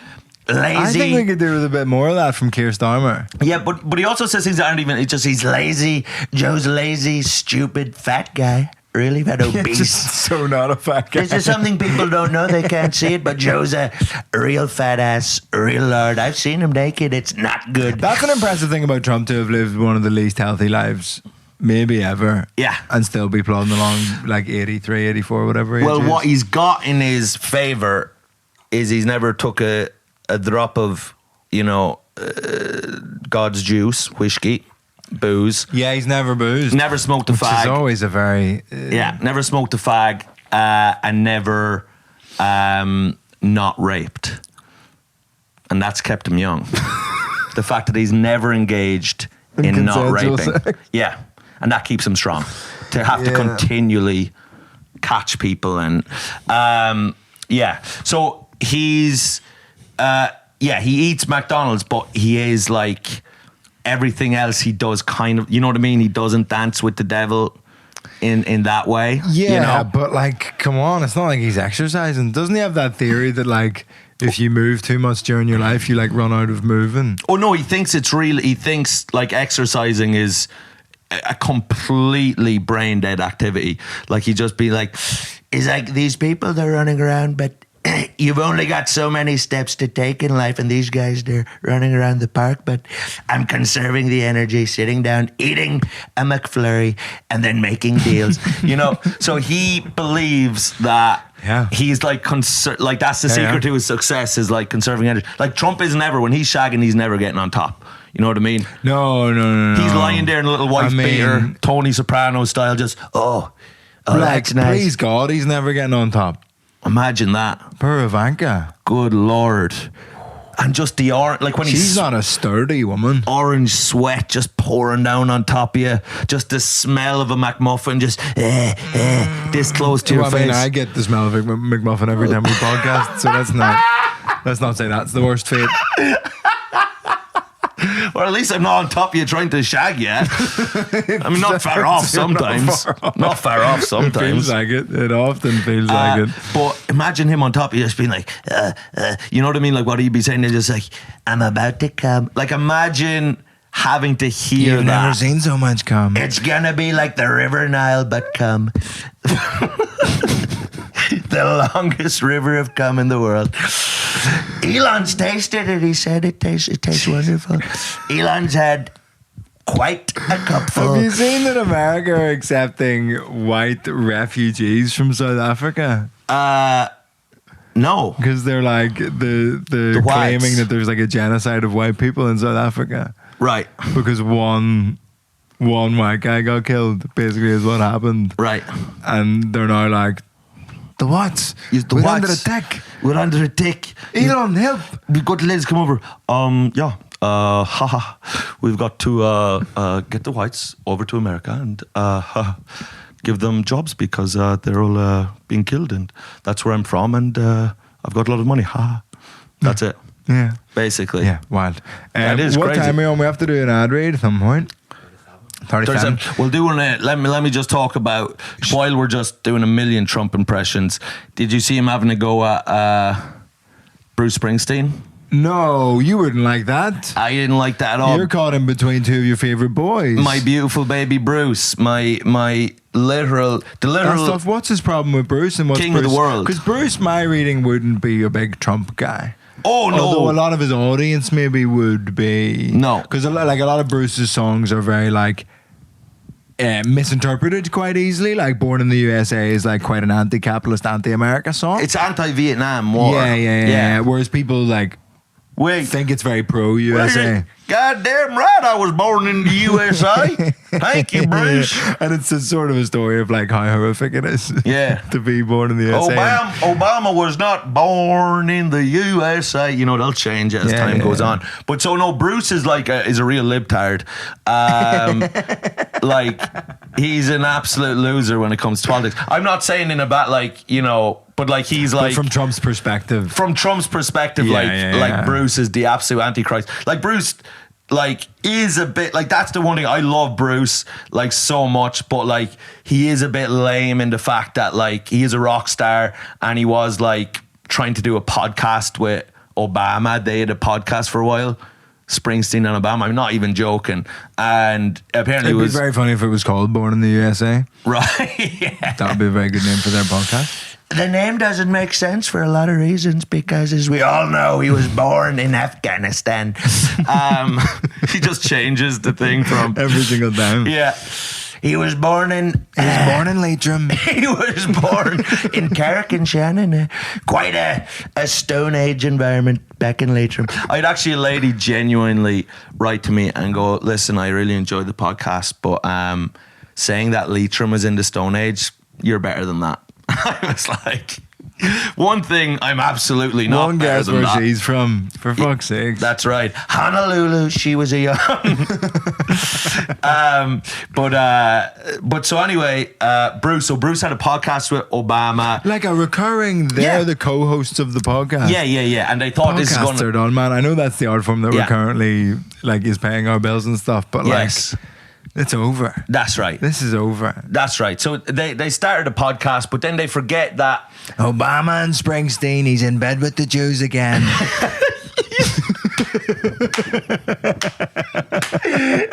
S2: lazy.
S1: I think we could do with a bit more of that from Keir Starmer.
S2: Yeah, but he also says things that aren't even. It's just
S4: he's lazy. Joe's lazy, stupid, fat guy. Really bad, obese.
S1: So not a fat guy.
S4: This is something people don't know. They can't see it, but Joe's a real fat ass, real lard. I've seen him naked. It's not good.
S1: That's an impressive thing about Trump, to have lived one of the least healthy lives maybe ever.
S2: Yeah.
S1: And still be plodding along like 83, 84, whatever.
S2: Well, what he's got in his favour is he's never took a drop of, God's juice, whiskey, booze.
S1: Yeah, he's never boozed.
S2: Never smoked a
S1: which
S2: fag.
S1: is always a very...
S2: Never smoked a fag, and never not raped. And that's kept him young. The fact that he's never engaged in not
S1: consensual
S2: raping.
S1: sex.
S2: Yeah. And that keeps him strong. To have to continually catch people and... So he's... he eats McDonald's, but he is like... Everything else he does kind of... You know what I mean? He doesn't dance with the devil in that way.
S1: Yeah,
S2: you know?
S1: but like, come on, it's not like he's exercising. Doesn't he have that theory that like, if you move too much during your life, you like run out of moving?
S2: Oh no, he thinks it's real. He thinks like exercising is a completely brain dead activity. Like he just be like,
S4: It's like these people, they're running around, but you've only got so many steps to take in life, and these guys, they're running around the park, but I'm conserving the energy, sitting down, eating a McFlurry, and then making deals.
S2: you know. So he believes that he's like like that's the secret to his success is like conserving energy. Like Trump is never, when he's shagging, he's never getting on top. You know what I mean?
S1: No.
S2: He's lying there in a little wife beater, Tony Soprano style, just
S1: like,
S4: that's nice.
S1: Please God, he's never getting on top.
S2: imagine that.
S1: Poor Ivanka.
S2: Good Lord. And just the orange, like when
S1: She's not a sturdy woman.
S2: orange sweat just pouring down on top of you, just the smell of a McMuffin just this close to your
S1: I
S2: face.
S1: mean, I get the smell of a McMuffin every time we podcast, so let's not say that's the worst fate.
S2: Or at least I'm not on top of you trying to shag you. I mean, not far off sometimes. Not far off
S1: It feels
S2: sometimes.
S1: like it. It often feels like it.
S2: But imagine him on top of you just being like, you know what I mean? Like what he'd be saying, they're just like,
S4: I'm about to come.
S2: like imagine having to hear
S1: You've
S2: that.
S1: never seen so much cum.
S4: It's gonna be like the River Nile, but come. The longest river of cum in the world. Elon's tasted it. He said it tastes wonderful. Elon's had quite a cupful.
S1: Have you seen that America are accepting white refugees from South Africa?
S2: No.
S1: Because they're like the
S2: The whites.
S1: claiming that there's like a genocide of white people in South Africa
S2: Right.
S1: because one white guy got killed. Basically, is what happened.
S2: Right.
S1: And they're now like the what?
S2: Is the
S1: We're
S2: whites.
S1: under attack.
S2: We're under attack.
S1: Elon, help!
S2: We've got the ladies come over. We've got to get the whites over to America and give them jobs because they're all being killed, and that's where I'm from, and I've got a lot of money. That's it.
S1: Yeah.
S2: Basically.
S1: Yeah, wild.
S2: That is
S1: what
S2: crazy.
S1: time are we on? We have to do an ad read at some point. 37.
S2: We'll do let me just talk about, while we're just doing a million Trump impressions, did you see him having a go at Bruce Springsteen?
S1: No, you wouldn't like that.
S2: I didn't like that at all.
S1: You're caught in between two of your favorite boys.
S2: My beautiful baby Bruce, my literal
S1: That's tough. What's his problem with Bruce and what's
S2: King of the world.
S1: Because Bruce, my reading, wouldn't be a big Trump guy.
S2: Oh no.
S1: Although a lot of his audience maybe would be.
S2: No.
S1: Because a lot of Bruce's songs are very like misinterpreted quite easily. Like Born in the USA is like quite an anti-capitalist, anti-America song.
S2: It's anti-Vietnam War.
S1: Yeah. Whereas people like think it's very pro-USA.
S2: Goddamn right, I was born in the USA. Thank you, Bruce.
S1: And it's a sort of a story of like how horrific it is
S2: Yeah.
S1: to be born in the USA.
S2: Obama was not born in the USA. You know, they'll change as time goes on. But so no, Bruce is like is a real libtard. Like he's an absolute loser when it comes to politics. I'm not saying in a bad but like he's like
S1: But from Trump's perspective.
S2: Like Bruce is the absolute antichrist. Like Bruce is a bit like, that's the one thing I love Bruce like so much, but like he is a bit lame in the fact that like he is a rock star and he was like trying to do a podcast with Obama. They had a podcast for a while, Springsteen and Obama. I'm not even joking. And apparently
S1: It'd be very funny if it was called Born in the USA.
S2: right. Yeah.
S1: That would be a very good name for their podcast.
S4: The name doesn't make sense for a lot of reasons because, as we all know, he was born in Afghanistan.
S2: He just changes the thing from
S1: Every single time.
S2: yeah.
S4: He was born in
S1: Leitrim.
S4: he was born in Carrick-on-Shannon, quite a Stone Age environment back in Leitrim.
S2: I had actually a lady genuinely write to me and go, listen, I really enjoyed the podcast, but saying that Leitrim was in the Stone Age, you're better than that. I was like, one thing I'm absolutely not
S1: One
S2: better
S1: guess
S2: than
S1: where
S2: that.
S1: she's from, for fuck's sake.
S2: That's right.
S4: Honolulu, she was a young.
S2: But so anyway, Bruce had a podcast with Obama.
S1: Like a recurring, they're
S2: Yeah.
S1: the co-hosts of the podcast.
S2: Yeah. And they thought this is going
S1: Podcasts are
S2: to...
S1: done, man. I know that's the art form that
S2: Yeah.
S1: we're currently, like, is paying our bills and stuff, but
S2: Yes.
S1: like, it's over.
S2: That's right.
S1: This is over.
S2: That's right. So they started a podcast, but then they forget that...
S1: Obama and Springsteen, he's in bed with the Jews again.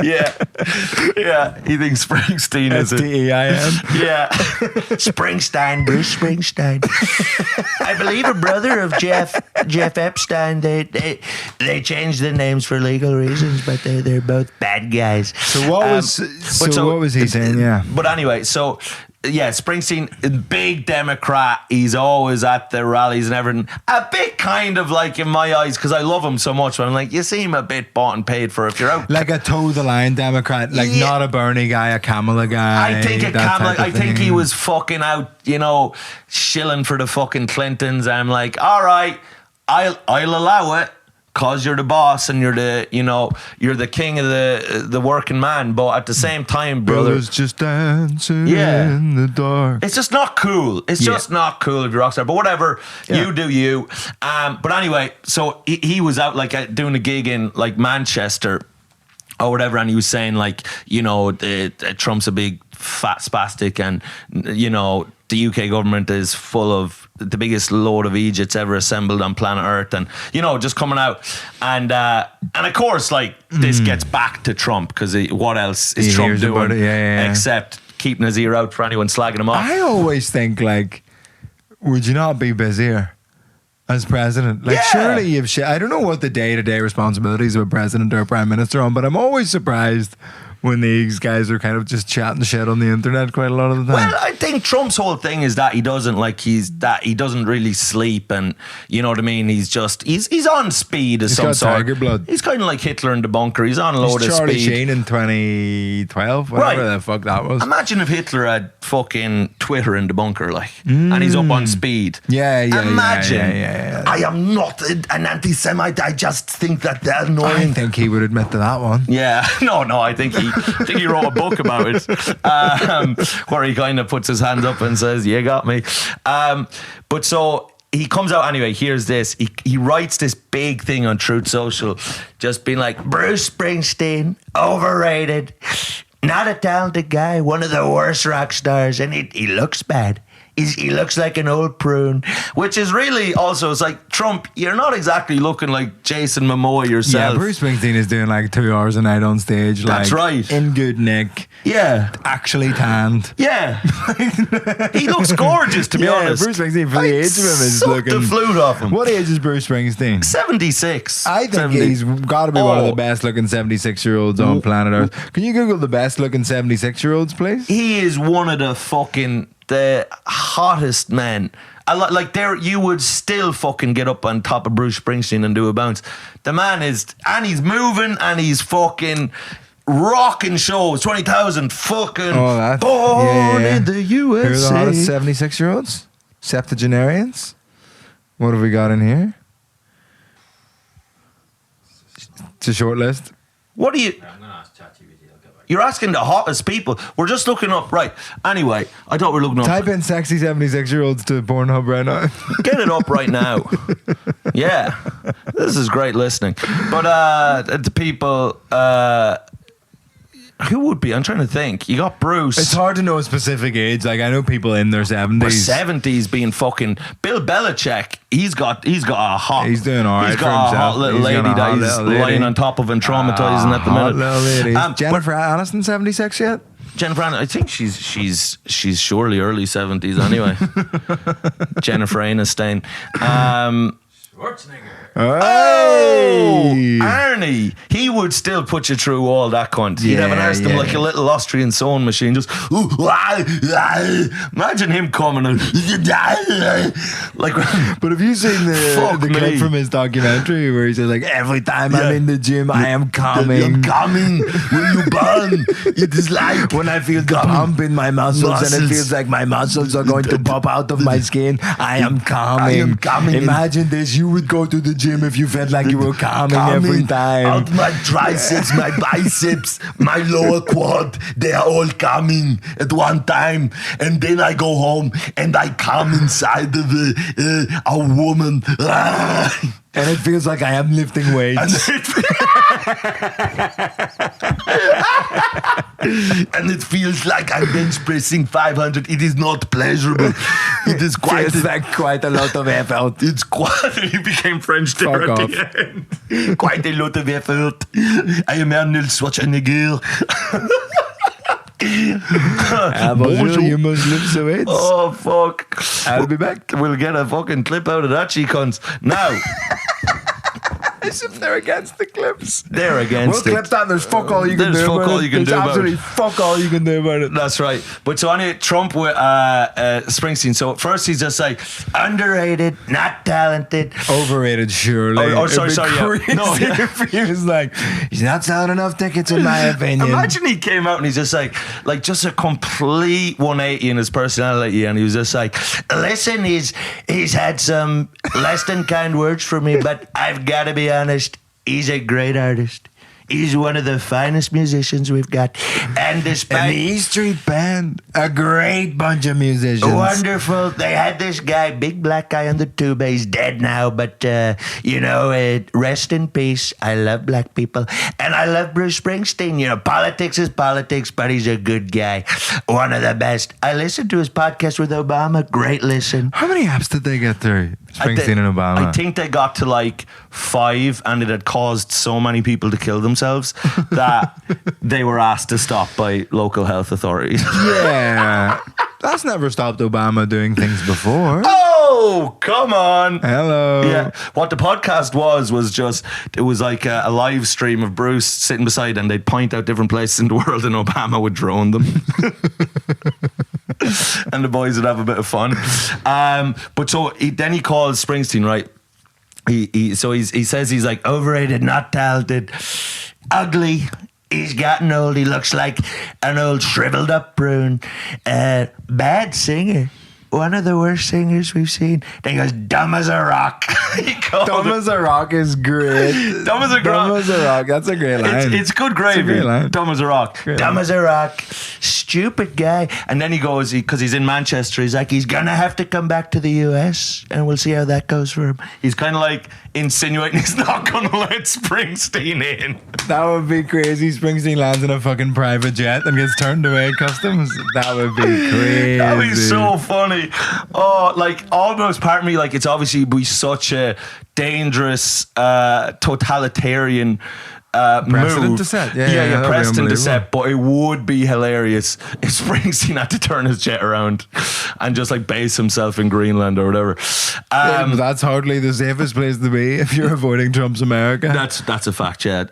S2: Yeah. He thinks Springsteen is it.
S1: S-T-E-I-N.
S2: Yeah.
S4: Springsteen, Bruce Springsteen. I believe a brother of Jeff Epstein. They changed the names for legal reasons, but they're both bad guys.
S1: So what was what was he saying? Yeah.
S2: But anyway, so yeah, Springsteen, big Democrat. He's always at the rallies and everything. A bit kind of like in my eyes, because I love him so much, but I'm like, you seem a bit bought and paid for if you're out.
S1: Like a toe the line Democrat, like
S2: Yeah.
S1: not a Bernie guy, a Kamala guy.
S2: I think
S1: that type of
S2: I think he
S1: thing.
S2: was fucking out, shilling for the fucking Clintons. I'm like, all right, I'll allow it. Cause you're the boss and you're the king of the working man, but at the same time, brother,
S1: Brothers just dancing
S2: Yeah.
S1: in the dark.
S2: it's just not cool. It's just not cool if you're a rock star. But whatever, you do you. But anyway, so he was out like doing a gig in like Manchester or whatever, and he was saying like, Trump's a big fat spastic, and the UK government is full of the biggest load of Egypts ever assembled on planet Earth, and just coming out, and of course, like this gets back to Trump, because what else is
S1: He
S2: Trump
S1: hears
S2: doing
S1: about it, yeah.
S2: except keeping his ear out for anyone slagging him off?
S1: I always think, like, would you not be busier as president? Like,
S2: Yeah.
S1: surely you've I don't know what the day-to-day responsibilities of a president or a prime minister are, but I'm always surprised when these guys are kind of just chatting shit on the internet quite a lot of the time.
S2: Well, I think Trump's whole thing is that he doesn't really sleep, and you know what I mean. He's on speed of
S1: He's
S2: some
S1: got
S2: sort.
S1: tiger blood.
S2: He's kind of like Hitler in the bunker. He's on a load
S1: He's
S2: of
S1: Charlie
S2: speed.
S1: Sheen in 2012, whatever
S2: Right.
S1: the fuck that was.
S2: Imagine if Hitler had fucking Twitter in the bunker, like, and he's up on speed.
S1: Yeah.
S2: Imagine.
S1: Yeah.
S4: I am not an anti-Semite. I just think that they're
S1: I
S4: annoying.
S1: think he would admit to that one.
S2: Yeah, no, I think he wrote a book about it, where he kind of puts his hands up and says, "You got me." But so he comes out anyway. Here's this. He writes this big thing on Truth Social, just being like,
S4: Bruce Springsteen, overrated. Not a talented guy, one of the worst rock stars, and he looks bad. He looks like an old prune.
S2: which is really also, it's like, Trump, you're not exactly looking like Jason Momoa yourself.
S1: Yeah, Bruce Springsteen is doing like 2 hours a night on stage.
S2: That's
S1: like,
S2: right.
S1: In good nick.
S2: Yeah.
S1: Actually tanned.
S2: Yeah. He looks gorgeous, to be honest.
S1: Bruce Springsteen, for the age of him, is
S2: sucked
S1: looking.
S2: the flute off him.
S1: What age is Bruce Springsteen?
S2: 76.
S1: I think
S2: 70.
S1: he's got to be one of
S2: Oh.
S1: the best looking 76-year-olds on planet Earth. Can you Google the best looking 76-year-olds, please?
S2: He is one of the hottest men. You would still fucking get up on top of Bruce Springsteen and do a bounce. The man and he's moving, and he's fucking rocking shows. 20,000 fucking born in the
S1: Who are the hottest
S2: USA.
S1: 76-year-olds? Septuagenarians? What have we got in here? It's a short list.
S2: What do you...
S3: I'm going to ask ChatGPT. I'll get back.
S2: You're asking the hottest people. We're just looking up. Right. Anyway, I thought we were looking up.
S1: Type in sexy 76-year-olds to Pornhub right now.
S2: Get it up right now. Yeah. This is great listening. But the people... who would be? I'm trying to think. You got Bruce.
S1: It's hard to know a specific age. Like, I know people in their 70s.
S2: 70s being fucking Bill Belichick. He's got a hot.
S1: He's doing all right
S2: He's
S1: for
S2: got a
S1: himself.
S2: hot little
S1: He's got
S2: lady
S1: a
S2: that
S1: hot
S2: he's
S1: little lady.
S2: lying on top of and traumatizing at the
S1: Hot
S2: minute.
S1: little lady. Jennifer
S2: but
S1: Aniston 76 yet?
S2: Jennifer Aniston, I think she's surely early 70s anyway. Jennifer Aniston.
S3: Schwarzenegger.
S2: Oh,
S1: Hey.
S2: Arnie, he would still put you through all that cunt. He'd have an
S1: Yeah,
S2: arse them
S1: yeah.
S2: like a little Austrian sewing machine. Just imagine him coming and like.
S1: But have you seen
S2: Fuck
S1: the clip
S2: me.
S1: from his documentary where he says like, every time I'm in the gym, I am coming.
S2: I'm coming. Will you burn? It is like
S1: When I feel the pump in my muscles and it feels like my muscles are going to pop out of my skin, I am coming.
S2: I am coming.
S1: Imagine this, you would go to the gym if you felt like you were coming every time.
S2: Out my triceps, my biceps, my lower quad, they are all coming at one time. And then I go home and I come inside of a woman.
S1: And it feels like I am lifting weights.
S2: And it feels like I'm bench pressing 500. It is not pleasurable. It is quite
S1: Feels like quite a lot of effort.
S2: It's quite. He became French there
S1: Fuck
S2: at the end. Quite a lot of effort. I am Arnold Schwarzenegger.
S1: Bonjour, you must lift the weights.
S2: Oh fuck!
S1: I'll be back.
S2: We'll get a fucking clip out of that, she cunts. Now
S1: As if they're against the clips.
S2: they're against
S1: We'll
S2: it.
S1: clip that. There's fuck all you can
S2: There's
S1: do
S2: fuck
S1: about
S2: all
S1: it.
S2: you can
S1: There's
S2: do about
S1: absolutely
S2: it.
S1: fuck all you can do about it.
S2: That's right. But so anyway, Trump with Springsteen. So at first he's just like underrated, not talented.
S1: Overrated, surely.
S2: Oh, sorry,
S1: It'd be
S2: sorry, yeah. No,
S1: crazy
S2: yeah.
S1: if he was like, he's not selling enough tickets, in my opinion.
S2: Imagine he came out and he's just like just a complete 180 in his personality, and he was just like,
S4: Listen, he's had some less than kind words for me, but I've got to be honest, he's a great artist. He's one of the finest musicians we've got. And
S1: And
S4: despite...
S1: the E Street Band, a great bunch of musicians.
S4: Wonderful. They had this guy, big black guy on the tuba. He's dead now, but, rest in peace. I love black people. And I love Bruce Springsteen. You know, politics is politics, but he's a good guy. One of the best. I listened to his podcast with Obama. Great listen.
S1: How many apps did they get through? Springsteen and Obama.
S2: I think they got to like 5, and it had caused so many people to kill themselves that they were asked to stop by local health authorities.
S1: Yeah. That's never stopped Obama doing things before.
S2: Oh, come on.
S1: Hello.
S2: Yeah, what the podcast was just, it was like a live stream of Bruce sitting beside, and they'd point out different places in the world and Obama would drone them. And the boys would have a bit of fun. But so then he calls Springsteen, right? He says he's like overrated, not talented, ugly. He's gotten old. He looks like an old shriveled up prune. Bad singer. One of the worst singers we've seen. Then he goes, dumb as a rock. He called
S1: Dumb
S2: him-
S1: as a Rock is great.
S2: Dumb as a
S1: Dumb
S2: rock.
S1: as a Rock. That's a great line.
S2: It's good gravy.
S1: It's a great line.
S2: Dumb as a rock.
S1: Great
S4: Dumb
S1: line.
S4: as a rock. Stupid guy.
S2: And then he goes, because he's in Manchester, he's like,
S4: He's gonna have to come back to the US, and we'll see how that goes for him.
S2: he's kind of like insinuating he's not going to let Springsteen in.
S1: That would be crazy. Springsteen lands in a fucking private jet and gets turned away at customs. That would be crazy.
S2: That would be so funny. Oh, like almost part of me, like it's obviously be such a dangerous, totalitarian
S1: Precedent
S2: move.
S1: to set. Yeah,
S2: yeah,
S1: that'd be
S2: precedent to set.
S1: unbelievable.
S2: But it would be hilarious if Springsteen had to turn his jet around and just like base himself in Greenland or whatever.
S1: That's hardly the safest place to be if you're avoiding Trump's America.
S2: That's a fact. Yeah,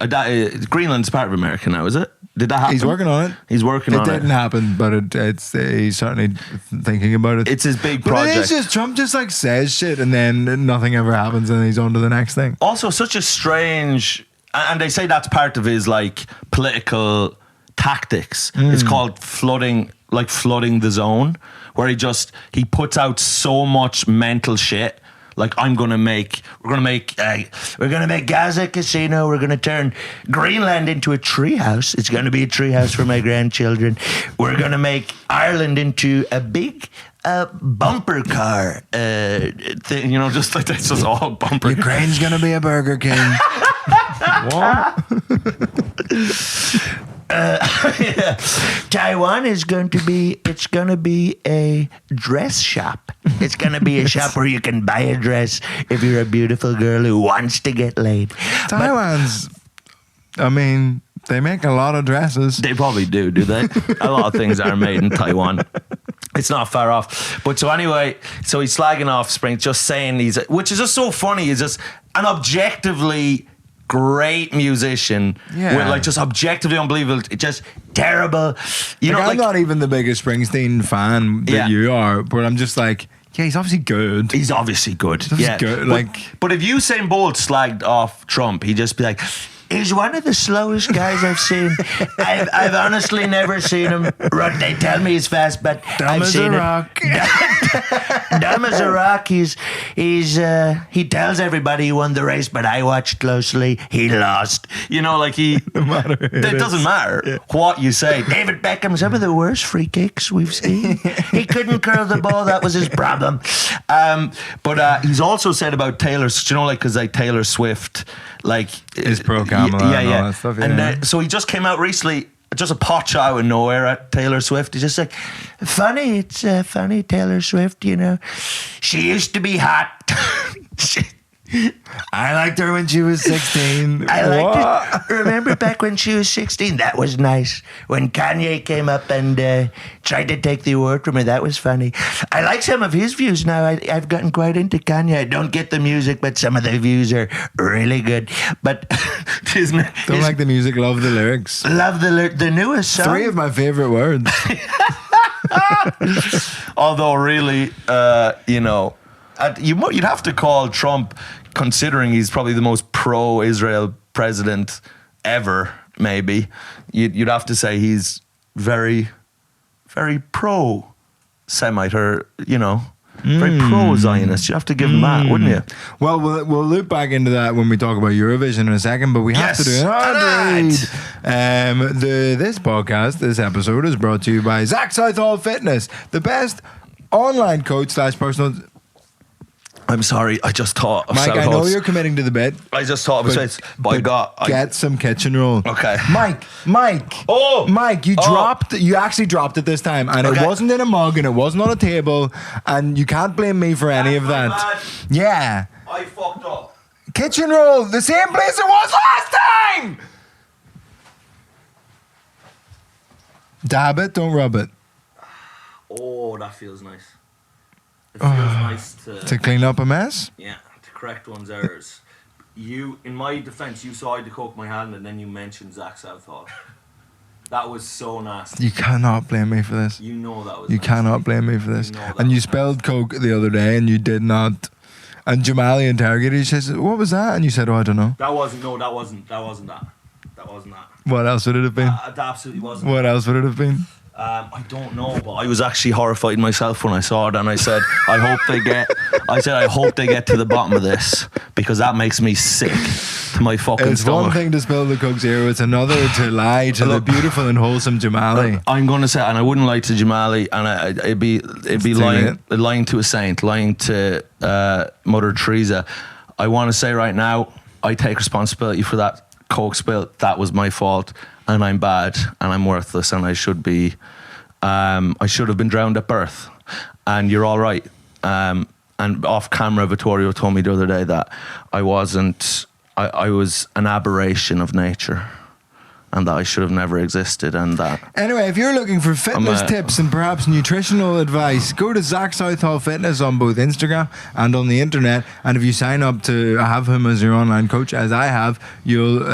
S2: Greenland's part of America now, is it? Did that happen?
S1: He's working on it.
S2: He's working on
S1: It
S2: it.
S1: didn't happen, but it's he's certainly thinking about it.
S2: It's his big
S1: But
S2: project.
S1: it's just Trump just like says shit and then nothing ever happens and he's on to the next thing.
S2: Also, such a strange, and they say that's part of his like political tactics. It's called flooding the zone, where he puts out so much mental shit. Like we're gonna make
S4: Gaza Casino. We're gonna turn Greenland into a treehouse. It's gonna be a treehouse for my grandchildren. We're gonna make Ireland into a big bumper car
S2: thing, just like that's just all bumper.
S1: Ukraine's gonna be a Burger King. What?
S4: Taiwan is going to be. It's going to be a dress shop. It's going to be a shop where you can buy a dress if you're a beautiful girl who wants to get laid.
S1: Taiwan's, I mean, they make a lot of dresses.
S2: They probably do they? A lot of things are made in Taiwan. It's not far off. But so anyway, so he's slagging off Spring, just saying which is just so funny. He's just an objectively great musician.
S1: Yeah.
S2: With like just objectively unbelievable, just terrible. You know,
S1: I'm not even the biggest Springsteen fan that you are, but I'm just like, yeah, he's obviously good.
S2: He's obviously good.
S1: Good.
S2: But if Usain Bolt slagged off Trump, he'd just be like,
S4: He's one of the slowest guys I've seen. I've honestly never seen him run. They tell me he's fast, but I've seen
S1: a rock.
S4: Dumb as a rock. He tells everybody he won the race, but I watched closely. He lost.
S2: you know, like it doesn't matter what you say.
S4: David Beckham, some of the worst free kicks we've seen. He couldn't curl the ball. That was his problem.
S2: But he's also said about Taylor, you know, like, because like Taylor Swift, like
S1: Is pro Kamala and all that stuff, yeah.
S2: And so he just came out recently, just a pot shot out of nowhere at Taylor Swift. He's just like,
S4: Funny, it's funny, Taylor Swift, you know. She used to be hot.
S1: I liked her when she was 16.
S4: I liked it. Remember back when she was 16? That was nice. When Kanye came up and tried to take the award from her, that was funny. I like some of his views now. I've gotten quite into Kanye. I don't get the music, but some of the views are really good. But
S1: Don't like the music, love the lyrics.
S4: love the newest song.
S1: 3 of my favorite words.
S2: although really, you know, you'd have to call Trump, considering he's probably the most pro-Israel president ever, maybe, you'd have to say he's very, very pro-Semite, or, you know, very pro-Zionist. You have to give him that, wouldn't you?
S1: Well, we'll loop back into that when we talk about Eurovision in a second, but we have to do an ad read. This podcast, this episode, is brought to you by Zach Southall Fitness, the best online coach / personal...
S2: I'm sorry, I just thought of
S1: Mike, I know you're committing to the bit.
S2: I just thought of it, but
S1: get some kitchen roll.
S2: Okay.
S1: Mike.
S2: Oh!
S1: Mike, you actually dropped it this time, and it wasn't in a mug, and it wasn't on a table, and you can't blame me for any of that.
S2: Bad.
S1: Yeah.
S2: I fucked up.
S1: Kitchen roll, the same place it was last time! Dab it, don't rub it.
S2: Oh, that feels nice. It feels nice
S1: To clean up a mess?
S2: yeah, to correct one's errors. You, in my defense, you saw I decoke my hand and then you mentioned Zach Southall. That was so nasty.
S1: You cannot blame me for this.
S2: You know that was
S1: You
S2: nasty.
S1: cannot blame me for this.
S2: You know that
S1: And you
S2: was
S1: spelled Coke the other day and you did not. And Jamali interrogated you. She said, what was that? And you said, oh, I don't know.
S2: That wasn't that.
S1: What else would it have been?
S2: It absolutely wasn't.
S1: What else would it have been?
S2: I don't know, but I was actually horrified myself when I saw it, and I said, I hope they get to the bottom of this, because that makes me sick to my fucking
S1: It's
S2: stomach.
S1: one thing to spill the Coke's zero, it's another to lie to the beautiful and wholesome Jamali.
S2: I'm going to say, and I wouldn't lie to Jamali, and it'd be lying to a saint, lying to Mother Teresa. I want to say right now, I take responsibility for that Coke spill. That was my fault, and I'm bad, and I'm worthless, and I should have been drowned at birth. And you're all right. And off camera, Vittorio told me the other day that I was an aberration of nature, and that I should have never existed, and that...
S1: Anyway, if you're looking for fitness tips and perhaps nutritional advice, go to Zach Southall Fitness on both Instagram and on the internet. And if you sign up to have him as your online coach, as I have, you'll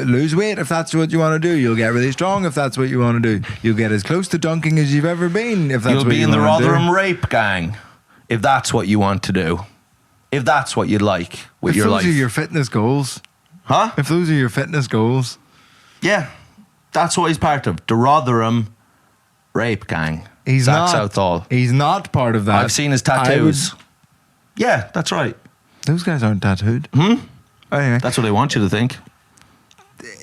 S1: lose weight if that's what you want to do. You'll get really strong if that's what you want to do. You'll get as close to dunking as you've ever been if that's
S2: You'll
S1: what
S2: be
S1: you
S2: in the
S1: want to do.
S2: Rotherham rape gang if that's what you want to do. If that's what you'd like with your life.
S1: If those are your fitness goals.
S2: Huh?
S1: If those are your fitness goals.
S2: Yeah. That's what he's part of. The Rotherham rape gang.
S1: He's
S2: Zach
S1: not.
S2: Southall.
S1: He's not part of that.
S2: I've seen his tattoos. Yeah, that's right.
S1: Those guys aren't tattooed. Anyway,
S2: That's what I want you to think.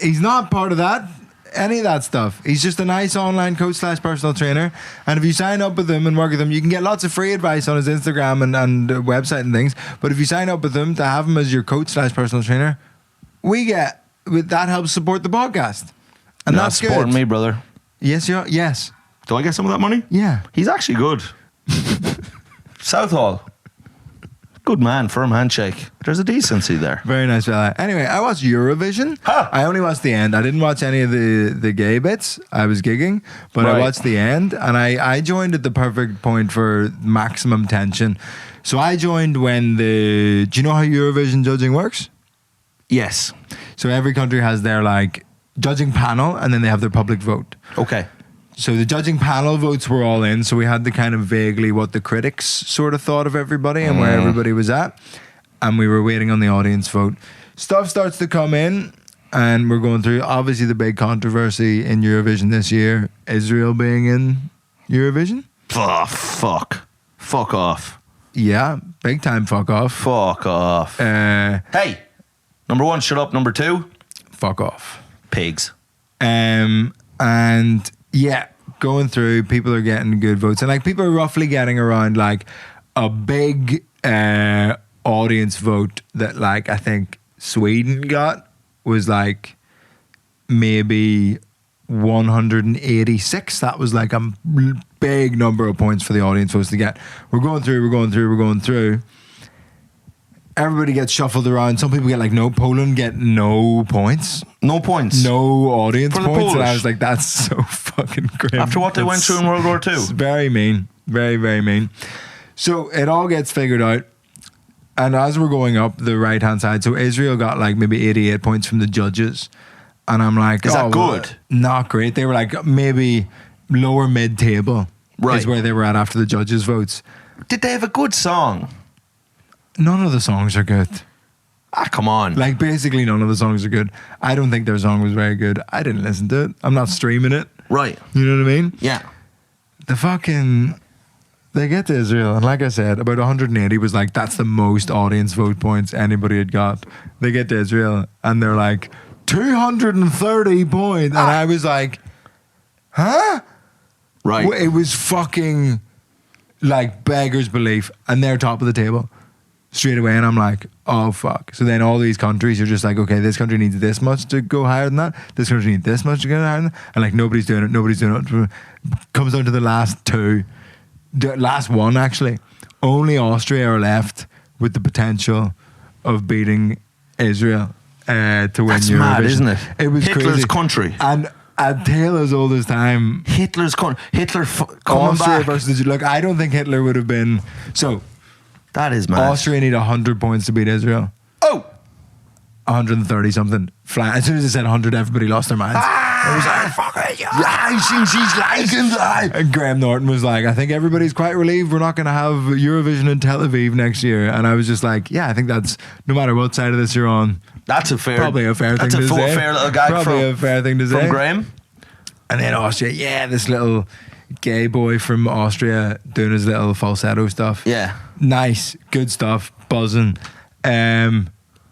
S1: he's not part of that. Any of that stuff. He's just a nice online coach / personal trainer. And if you sign up with him and work with him, you can get lots of free advice on his Instagram and website and things. But if you sign up with him to have him as your coach / personal trainer, that helps support the podcast. And
S2: Not
S1: that's good.
S2: supporting me, brother.
S1: Yes, yes.
S2: Do I get some of that money?
S1: Yeah.
S2: He's actually good. Southall. Good man, firm handshake. There's a decency there.
S1: Very nice fella. Anyway, I watched Eurovision.
S2: Huh.
S1: I only watched the end. I didn't watch any of the gay bits. I was gigging, but I
S2: Right.
S1: watched the end, and I joined at the perfect point for maximum tension. So I joined when do you know how Eurovision judging works?
S2: Yes.
S1: So every country has their like judging panel, and then they have their public vote.
S2: Okay.
S1: So the judging panel votes were all in, so we had the kind of vaguely what the critics sort of thought of everybody and where everybody was at, and we were waiting on the audience vote. Stuff starts to come in, and we're going through obviously the big controversy in Eurovision this year, Israel being in Eurovision.
S2: Oh, fuck off.
S1: Yeah, big time fuck off.
S2: Fuck off. Hey, number one, shut up. Number two,
S1: Fuck off.
S2: pigs.
S1: And yeah, going through, people are getting good votes, and like people are roughly getting around like a big audience vote that like I think Sweden got was like maybe 186. That was like a big number of points for the audience votes to get. We're going through. Everybody gets shuffled around. Some people get like no. Poland get no points.
S2: No points.
S1: No audience
S2: For the
S1: points. And I
S2: Polish?
S1: was like, that's so fucking grim.
S2: After what they went through in World War II.
S1: It's very mean. Very, very mean. So it all gets figured out. And as we're going up the right-hand side, so Israel got like maybe 88 points from the judges. And I'm like,
S2: Is that
S1: well,
S2: good?
S1: not great. They were like maybe lower mid-table
S2: Right.
S1: is where they were at after the judges' votes.
S2: Did they have a good song?
S1: None of the songs are good.
S2: Ah, come on.
S1: Like basically none of the songs are good. I don't think their song was very good. I didn't listen to it. I'm not streaming it.
S2: Right.
S1: You know what I mean?
S2: Yeah.
S1: They get to Israel, and like I said, about 180 was like, that's the most audience vote points anybody had got. They get to Israel, and they're like, 230 points. And I was like, huh?
S2: Right.
S1: It was fucking like beggar's belief, and they're top of the table straight away. And I'm like, oh fuck. So then all these countries are just like, okay, this country needs this much to go higher than that. This country needs this much to go higher than that. And like nobody's doing it. Comes down to the last two. The last one actually. Only Austria are left with the potential of beating Israel to win
S2: That's
S1: Eurovision.
S2: mad, isn't it?
S1: It was
S2: Hitler's
S1: crazy.
S2: country.
S1: And a tale as old as time.
S2: Hitler's coming
S1: Austria
S2: back.
S1: versus, look, I don't think Hitler would have been. So
S2: That is mad.
S1: Austria need 100 points to beat Israel.
S2: Oh.
S1: 130 something. Flat. As soon as I said 100, everybody lost their minds. It was like, fuck it, yeah, she's liking that. And Graham Norton was like, I think everybody's quite relieved we're not going to have Eurovision in Tel Aviv next year. And I was just like, yeah, I think that's, no matter what side of this you're on,
S2: That's a fair.
S1: probably a fair thing to say.
S2: That's a fair little gag
S1: Probably a fair thing to say.
S2: from Graham.
S1: And then Austria, yeah, this little gay boy from Austria doing his little falsetto stuff.
S2: Yeah.
S1: Nice, good stuff, buzzing.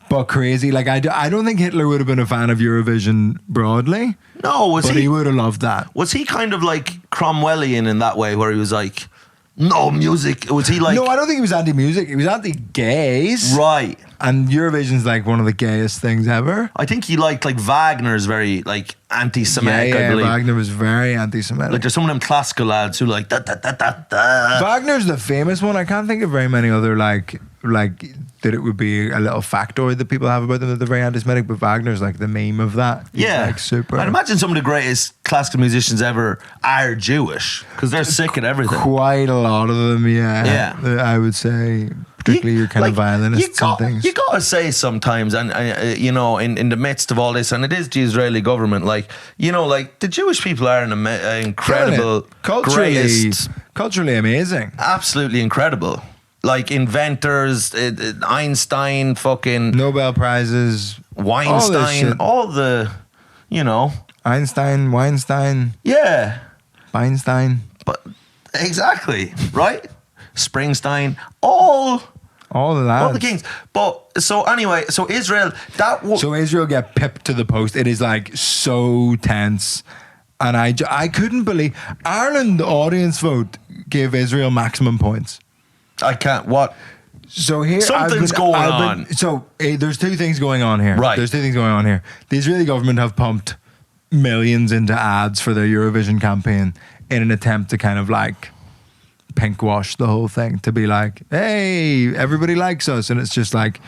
S1: But crazy. Like, I don't think Hitler would have been a fan of Eurovision broadly,
S2: No, was
S1: but he would have loved that.
S2: Was he kind of like Cromwellian in that way, where he was like, no music? Was he like?
S1: No, I don't think he was anti-music. He was anti-gays.
S2: Right.
S1: And Eurovision's like one of the gayest things ever.
S2: I think he liked like Wagner's very like anti-Semitic. I believe.
S1: Wagner was very anti-Semitic.
S2: Like there's some of them classical lads who like da da da da da.
S1: Wagner's the famous one. I can't think of very many other like that it would be a little factoid that people have about them that they're very anti-Semitic, but Wagner's like the meme of that. He's
S2: Yeah,
S1: like super.
S2: I'd imagine some of the greatest classical musicians ever are Jewish because they're sick at everything.
S1: Quite a lot of them, yeah.
S2: Yeah.
S1: I would say, particularly your kind of violinists and things.
S2: You gotta say sometimes, and you know, in the midst of all this, and it is the Israeli government, like, you know, like the Jewish people are an incredible,
S1: culturally amazing.
S2: absolutely incredible. Like inventors, Einstein, fucking
S1: Nobel Prizes,
S2: Weinstein, all the, you know,
S1: Einstein, Weinstein,
S2: yeah,
S1: Feinstein.
S2: but exactly right. Springsteen, all
S1: the lads.
S2: all the kings. But so anyway, so Israel,
S1: So Israel get pipped to the post. It is like so tense. And I couldn't believe Ireland audience vote gave Israel maximum points.
S2: I can't. What?
S1: So here
S2: Something's going on.
S1: So there's two things going on here.
S2: Right.
S1: There's two things going on here. The Israeli government have pumped millions into ads for their Eurovision campaign in an attempt to kind of like pink wash the whole thing to be like, hey, everybody likes us, and it's just like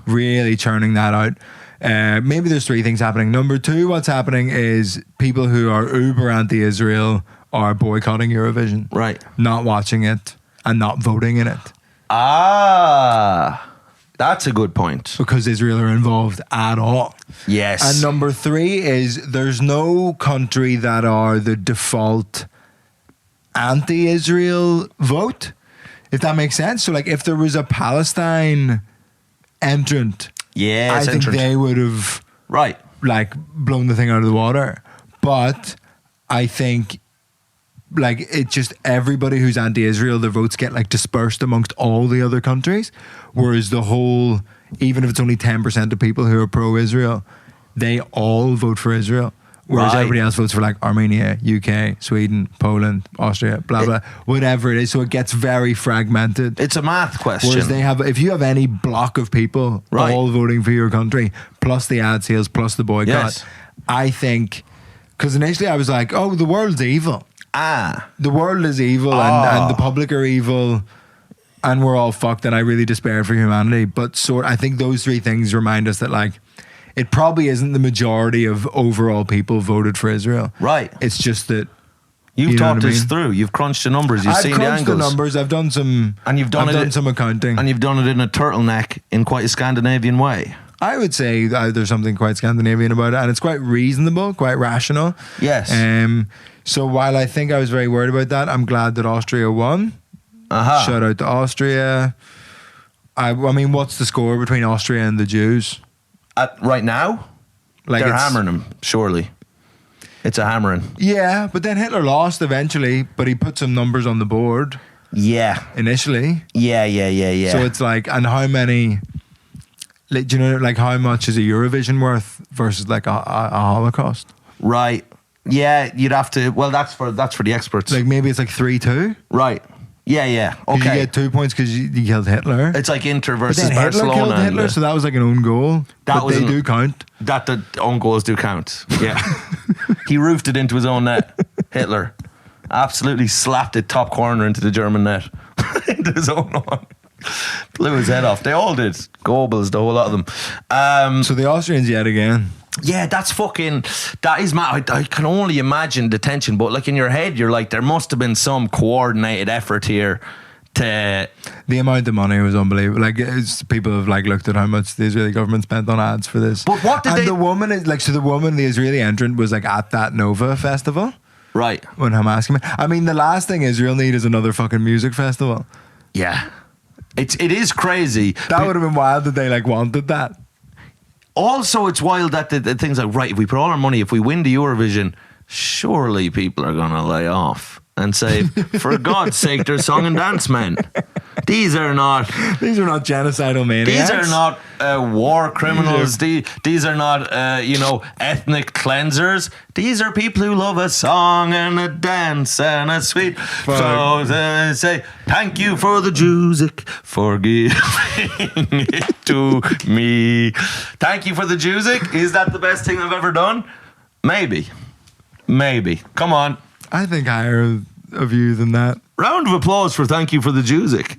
S1: really churning that out. Maybe there's three things happening. Number two, what's happening is people who are uber anti-Israel are boycotting Eurovision,
S2: Right.
S1: not watching it and not voting in it
S2: That's a good point.
S1: because Israel are involved at all.
S2: Yes.
S1: And number three is there's no country that are the default anti-Israel vote, if that makes sense. So like if there was a Palestine entrant,
S2: Yes,
S1: I think
S2: entrant.
S1: they would have
S2: Right.
S1: like blown the thing out of the water. But I think like it just everybody who's anti-Israel, their votes get like dispersed amongst all the other countries, whereas the whole, even if it's only 10% of people who are pro-Israel, they all vote for Israel. Whereas
S2: Right.
S1: everybody else votes for like Armenia, UK, Sweden, Poland, Austria, blah blah, whatever it is. So it gets very fragmented.
S2: It's a math question.
S1: Whereas they have, if you have any block of people
S2: Right.
S1: all voting for your country, plus the ad sales, plus the boycott,
S2: Yes.
S1: I think, because initially I was like, oh, the world's evil. The world is evil and the public are evil and we're all fucked and I really despair for humanity. But I think those three things remind us that like, it probably isn't the majority of overall people voted for Israel.
S2: Right.
S1: It's just that
S2: You've
S1: you know
S2: talked
S1: what I
S2: this
S1: mean?
S2: through. You've crunched the numbers. You've
S1: I've
S2: seen the
S1: crunched the
S2: angles.
S1: numbers. I've done some,
S2: And you've done
S1: I've
S2: it-
S1: done some accounting.
S2: And you've done it in a turtleneck in quite a Scandinavian way.
S1: I would say there's something quite Scandinavian about it, and it's quite reasonable, quite rational.
S2: Yes.
S1: So while I think I was very worried about that, I'm glad that Austria won.
S2: Aha.
S1: Shout out to Austria. I mean, what's the score between Austria and the Jews?
S2: Right now,
S1: Like
S2: they're
S1: it's-
S2: hammering them, surely. It's a hammering.
S1: Yeah, but then Hitler lost eventually, but he put some numbers on the board
S2: Yeah.
S1: initially.
S2: Yeah.
S1: So it's like, and how many? Like, do you know, like how much is a Eurovision worth versus like a Holocaust?
S2: Right. Yeah, you'd have to. Well, that's for the experts.
S1: Like maybe it's like 3-2.
S2: Right. Yeah.
S1: 'Cause
S2: Okay.
S1: You get 2 points because you killed Hitler.
S2: It's like Inter
S1: But
S2: versus
S1: then Hitler
S2: Barcelona.
S1: killed
S2: and
S1: Hitler,
S2: the-
S1: so that was like an own goal.
S2: That
S1: But
S2: was
S1: they
S2: an-
S1: do count.
S2: that the own goals do count. Yeah. He roofed it into his own net. Hitler absolutely slapped it top corner into the German net. Into his own one. Blew his head off. They all did. Goebbels, the whole lot of them.
S1: So the Austrians yet again.
S2: Yeah, that is mad. I can only imagine the tension, but like in your head, you're like, there must have been some coordinated effort here to.
S1: The amount of money was unbelievable. Like people have like looked at how much the Israeli government spent on ads for this.
S2: But what did
S1: and
S2: they-
S1: the woman is like, so the woman, the Israeli entrant, was like at that Nova festival
S2: Right.
S1: when Hamas came in. I mean, the last thing Israel need is another fucking music festival.
S2: Yeah. It is crazy.
S1: That would have been wild that they like wanted that.
S2: Also, it's wild that the things like, right, if we put all our money, if we win the Eurovision, surely people are going to lay off and say, for God's sake, they're song and dance men. These are not
S1: genocidal maniacs.
S2: These are not war criminals. These are not, ethnic cleansers. These are people who love a song and a dance and a sweet. So say, thank you for the Jusic for giving it to me. Thank you for the Jusic. Is that the best thing I've ever done? Maybe. Come on.
S1: I think higher of you than that.
S2: Round of applause for thank you for the Jusic.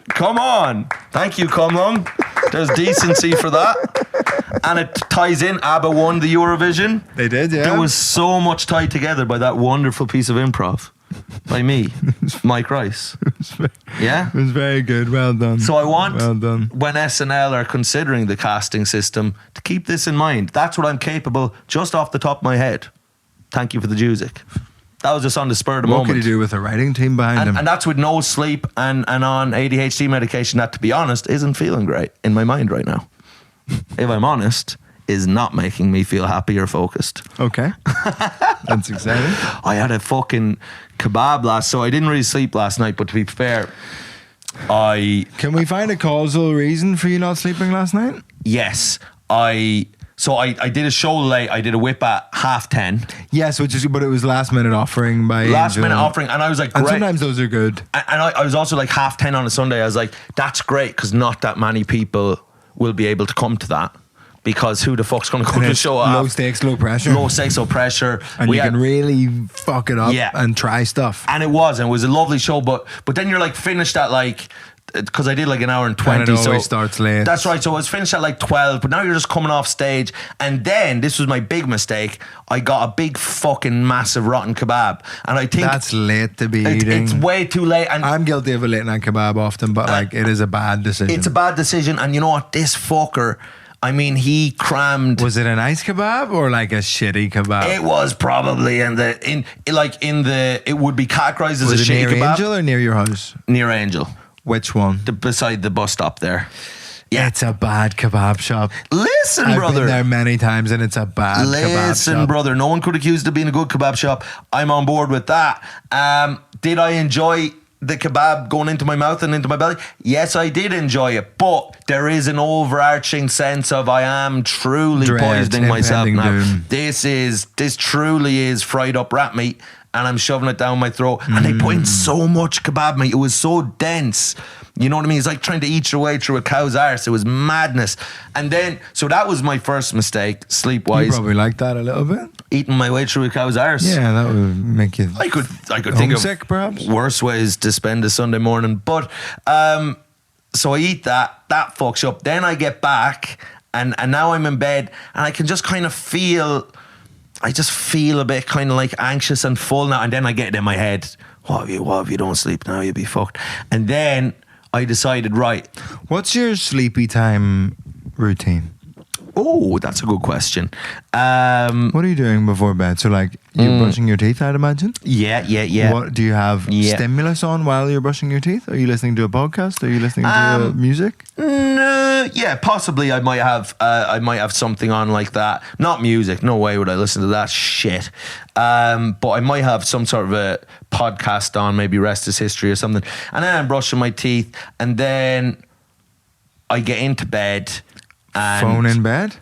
S2: Come on. Thank you, Cumlung. There's decency for that. And it ties in. ABBA won the Eurovision.
S1: They did, yeah.
S2: There was so much tied together by that wonderful piece of improv by me, Mike Rice. Yeah?
S1: It was very good. Well done.
S2: So I want,
S1: Well done.
S2: when SNL are considering the casting system, to keep this in mind. That's what I'm capable, just off the top of my head. Thank you for the Jusic. That was just on the spur of the
S1: What
S2: moment.
S1: could he do with a writing team behind him?
S2: And that's with no sleep and on ADHD medication that, to be honest, isn't feeling great in my mind right now. If I'm honest, is not making me feel happy or focused.
S1: Okay. That's exciting.
S2: I had a fucking kebab so I didn't really sleep last night, but to be fair,
S1: Can we find a causal reason for you not sleeping last night?
S2: I did a show late. I did a whip at 10:30.
S1: Yes, but it was last minute offering by
S2: Last minute
S1: Angelone.
S2: offering, and I was like,
S1: And
S2: great.
S1: sometimes those are good.
S2: And I was also like 10:30 on a Sunday. I was like, that's great because not that many people will be able to come to that. because who the fuck's going to go to the show?
S1: Low stakes, low pressure.
S2: Low stakes, low pressure.
S1: And you can really fuck it up and try stuff.
S2: And it was a lovely show, but then you're like finished at like, because I did like an hour and 20.
S1: And it always starts late.
S2: That's right. So I was finished at like 12, but now you're just coming off stage. And then, this was my big mistake, I got a big fucking massive rotten kebab. And I think
S1: that's late to be eating.
S2: It's way too late. And
S1: I'm guilty of a late night kebab often, but like it is a bad decision.
S2: It's a bad decision. And you know what? This fucker, I mean, he crammed.
S1: Was it a nice kebab or like a shitty kebab?
S2: It was probably it would be categorized as
S1: was
S2: a
S1: it
S2: shitty
S1: near
S2: kebab.
S1: Angel or near your house?
S2: Near Angel.
S1: Which one?
S2: Beside the bus stop there.
S1: Yeah, it's a bad kebab shop.
S2: Listen,
S1: I've
S2: brother.
S1: been there many times and it's a bad kebab shop.
S2: Listen, brother. No one could accuse it of being a good kebab shop. I'm on board with that. Did I enjoy the kebab going into my mouth and into my belly? Yes, I did enjoy it. But there is an overarching sense of I am truly poisoning myself now.
S1: Doom.
S2: This truly is fried up rat meat, and I'm shoving it down my throat. And they put in so much kebab meat. It was so dense. You know what I mean? It's like trying to eat your way through a cow's arse. It was madness. And then, so that was my first mistake, sleep-wise.
S1: You probably like that a little bit.
S2: Eating my way through a cow's arse.
S1: Yeah, that would make you
S2: I could think of
S1: homesick, perhaps?
S2: worse ways to spend a Sunday morning. But, so I eat that fucks up. Then I get back, and now I'm in bed, and I can just kind of feel a bit kind of like anxious and full now. And then I get it in my head, what if you don't sleep now, you'll be fucked. And then I decided, right.
S1: What's your sleepy time routine?
S2: Oh, that's a good question.
S1: What are you doing before bed? So like, you're brushing your teeth, I'd imagine?
S2: Yeah.
S1: What do you have stimulus on while you're brushing your teeth? Are you listening to a podcast? Are you listening to music?
S2: No, yeah, possibly I might have something on like that. Not music, no way would I listen to that shit. But I might have some sort of a podcast on, maybe Rest is History or something. And then I'm brushing my teeth, and then I get into bed. And
S1: phone in bed?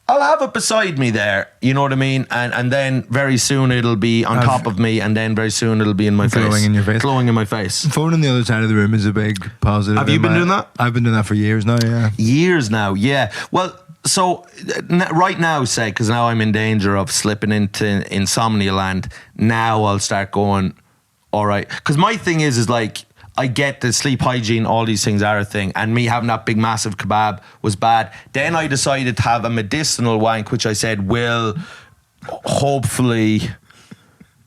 S2: I'll have it beside me there, you know what I mean? And then very soon it'll be on top of me, and then very soon it'll be in my face.
S1: Glowing in your face.
S2: Glowing in my face.
S1: Phone on the other side of the room is a big positive.
S2: Have you been doing that?
S1: I've been doing that for years now, yeah.
S2: Years now, yeah. Well, so right now, say, because now I'm in danger of slipping into insomnia land, now I'll start going, all right. Because my thing is like, I get the sleep hygiene, all these things are a thing, and me having that big massive kebab was bad. Then I decided to have a medicinal wank, which I said will hopefully,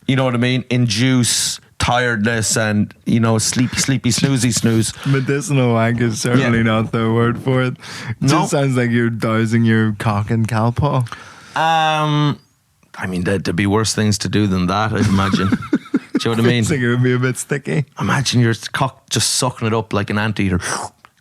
S2: you know what I mean, induce tiredness and, you know, sleepy snooze.
S1: Medicinal wank is certainly not the word for it. It just sounds like you're dousing your cock in Calpol.
S2: I mean, there'd be worse things to do than that, I'd imagine. Do you know what I mean?
S1: I think it would be a bit sticky.
S2: Imagine your cock just sucking it up like an anteater.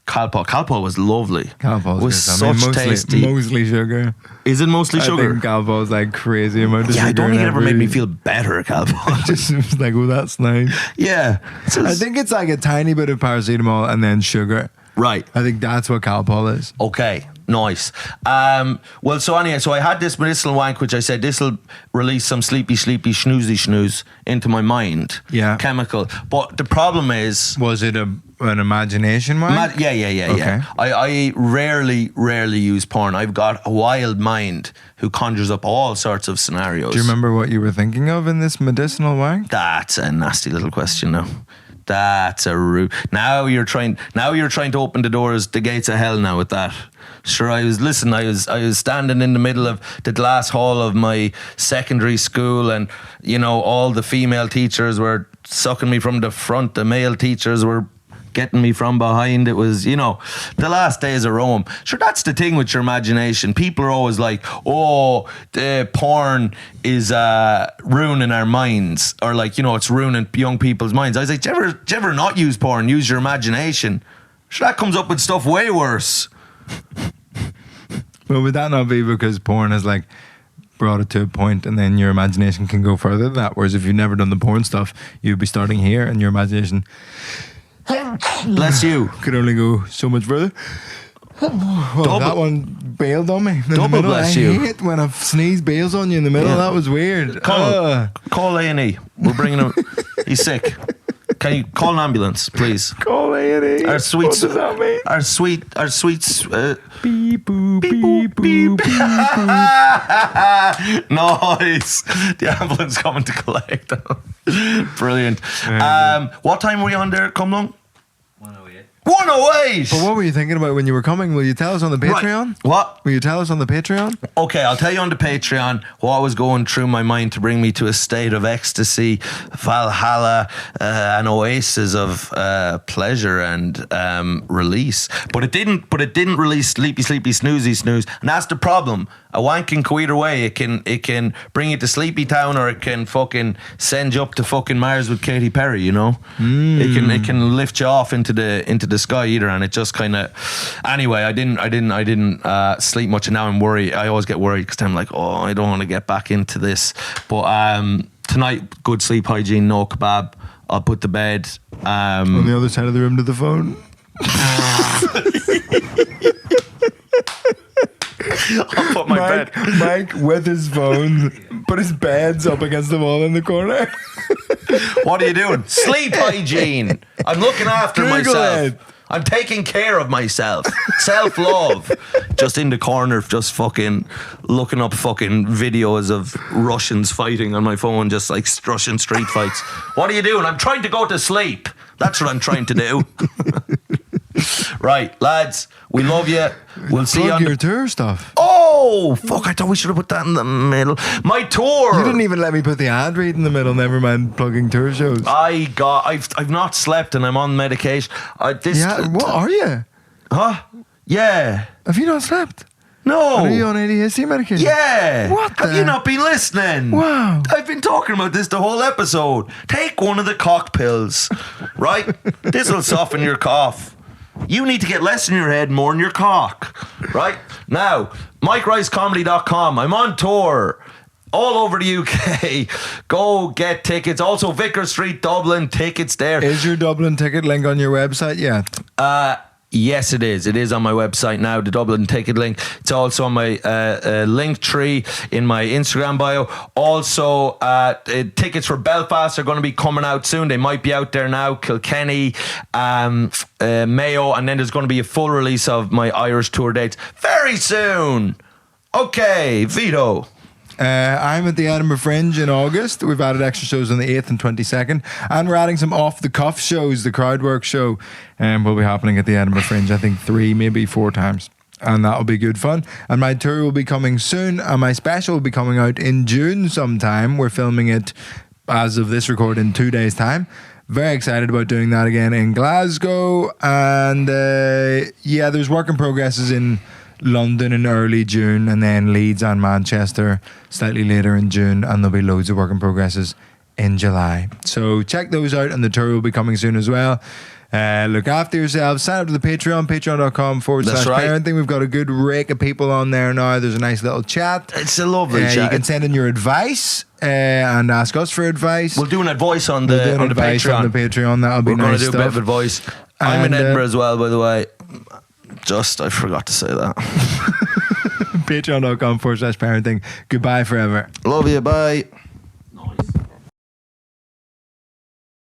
S2: Calpol was lovely.
S1: Calpol
S2: was such tasty.
S1: Mostly sugar.
S2: Is it mostly sugar?
S1: I think Calpol is like crazy amount of sugar.
S2: Yeah, I don't think it ever made me feel better, Calpol.
S1: Just was like, oh, that's nice.
S2: Yeah.
S1: I think it's like a tiny bit of paracetamol and then sugar.
S2: Right.
S1: I think that's what Calpol is.
S2: Okay. Nice. Well, so anyway, so I had this medicinal wank, which I said this will release some sleepy snooze into my mind.
S1: Yeah.
S2: Chemical. But the problem is,
S1: was it an imagination wank?
S2: Yeah.
S1: Okay.
S2: I rarely use porn. I've got a wild mind who conjures up all sorts of scenarios.
S1: Do you remember what you were thinking of in this medicinal wank?
S2: That's a nasty little question now. That's a rude. Now you're trying to open the gates of hell now with that. Sure, I was standing in the middle of the glass hall of my secondary school, and you know, all the female teachers were sucking me from the front, the male teachers were getting me from behind. It was, you know, the last days of Rome. Sure, that's the thing with your imagination. People are always like, oh, the porn is ruining our minds, or like, you know, it's ruining young people's minds. I was like, do you ever not use porn? Use your imagination. Sure, that comes up with stuff way worse.
S1: Well, would that not be because porn has like brought it to a point, and then your imagination can go further than that? Whereas if you've never done the porn stuff, you'd be starting here, and your imagination,
S2: bless you,
S1: could only go so much further. Well, that one bailed on me in the middle.
S2: Bless you.
S1: I hate when a sneeze bails on you in the middle. Yeah. That was weird.
S2: Call A&E. We're bringing him. He's sick. Can you call an ambulance, please?
S1: Call A&E.
S2: Our sweet,
S1: What does that mean?
S2: our sweet.
S1: Beep boop beep boop.
S2: Nice. The ambulance coming to collect them. Brilliant. What time were we on there? Come along.
S3: 108.
S2: 108.
S1: But what were you thinking about when you were coming? Will you tell us on the Patreon?
S2: Right. What?
S1: Will you tell us on the Patreon?
S2: Okay, I'll tell you on the Patreon what was going through my mind to bring me to a state of ecstasy, Valhalla, an oasis of pleasure and release. But it didn't release sleepy, sleepy, snoozy, snooze. And that's the problem. A wank can go either way. It can bring you to Sleepy Town, or it can fucking send you up to fucking Mars with Katy Perry. You know, it can lift you off into the sky either. And it just kind of. Anyway, I didn't sleep much, and now I'm worried. I always get worried because I'm like, oh, I don't want to get back into this. But tonight, good sleep hygiene, no kebab. I'll put the bed
S1: On the other side of the room to the phone.
S2: I'll put my bed.
S1: Mike with his phone, but his bed's up against the wall in the corner.
S2: What are you doing? Sleep hygiene. I'm looking after
S1: Google
S2: myself.
S1: it.
S2: I'm taking care of myself. Self-love. Just in the corner, just fucking looking up fucking videos of Russians fighting on my phone, just like Russian street fights. What are you doing? I'm trying to go to sleep. That's what I'm trying to do. Right, lads, we love you. We'll see you
S1: Plug
S2: on
S1: your tour stuff.
S2: Oh, fuck, I thought we should have put that in the middle. My tour.
S1: You didn't even let me put the ad read in the middle. Never mind plugging tour shows.
S2: I've not slept and I'm on medication.
S1: What are you?
S2: Huh? Yeah.
S1: Have you not slept?
S2: No.
S1: Are you on ADHD medication?
S2: Yeah.
S1: What
S2: Have
S1: the-
S2: you not been listening?
S1: Wow.
S2: I've been talking about this the whole episode. Take one of the cock pills, right? This will soften your cough. You need to get less in your head, more in your cock, right? Now, MikeRiceComedy.com. I'm on tour all over the UK. Go get tickets. Also, Vicar Street, Dublin, tickets there.
S1: Is your Dublin ticket link on your website yet?
S2: Yes, it is. It is on my website now, the Dublin ticket link. It's also on my link tree in my Instagram bio. Also, tickets for Belfast are going to be coming out soon. They might be out there now. Kilkenny, Mayo, and then there's going to be a full release of my Irish tour dates very soon. Okay, Vito.
S1: I'm at the Edinburgh Fringe in August. We've added extra shows on the 8th and 22nd. And we're adding some off-the-cuff shows. The Crowdwork show will be happening at the Edinburgh Fringe, I think 3, maybe 4 times. And that'll be good fun. And my tour will be coming soon. And my special will be coming out in June sometime. We're filming it, as of this record, in 2 days' time. Very excited about doing that again in Glasgow. And there's work in progresses in London in early June, and then Leeds and Manchester slightly later in June, and there'll be loads of work in progresses in July. So check those out, and the tour will be coming soon as well. Look after yourselves. Sign up to the Patreon, patreon.com/parenting. We've got a good rake of people on there now. There's a nice little chat.
S2: It's a lovely chat.
S1: You can send in your advice and ask us for advice.
S2: We'll do an advice on the
S1: advice
S2: Patreon.
S1: on the Patreon. That'll be
S2: We're
S1: nice
S2: going to do
S1: stuff.
S2: a bit of advice. I'm in Edinburgh as well, by the way. I forgot to say that.
S1: Patreon.com/parenting. Goodbye forever.
S2: Love you. Bye.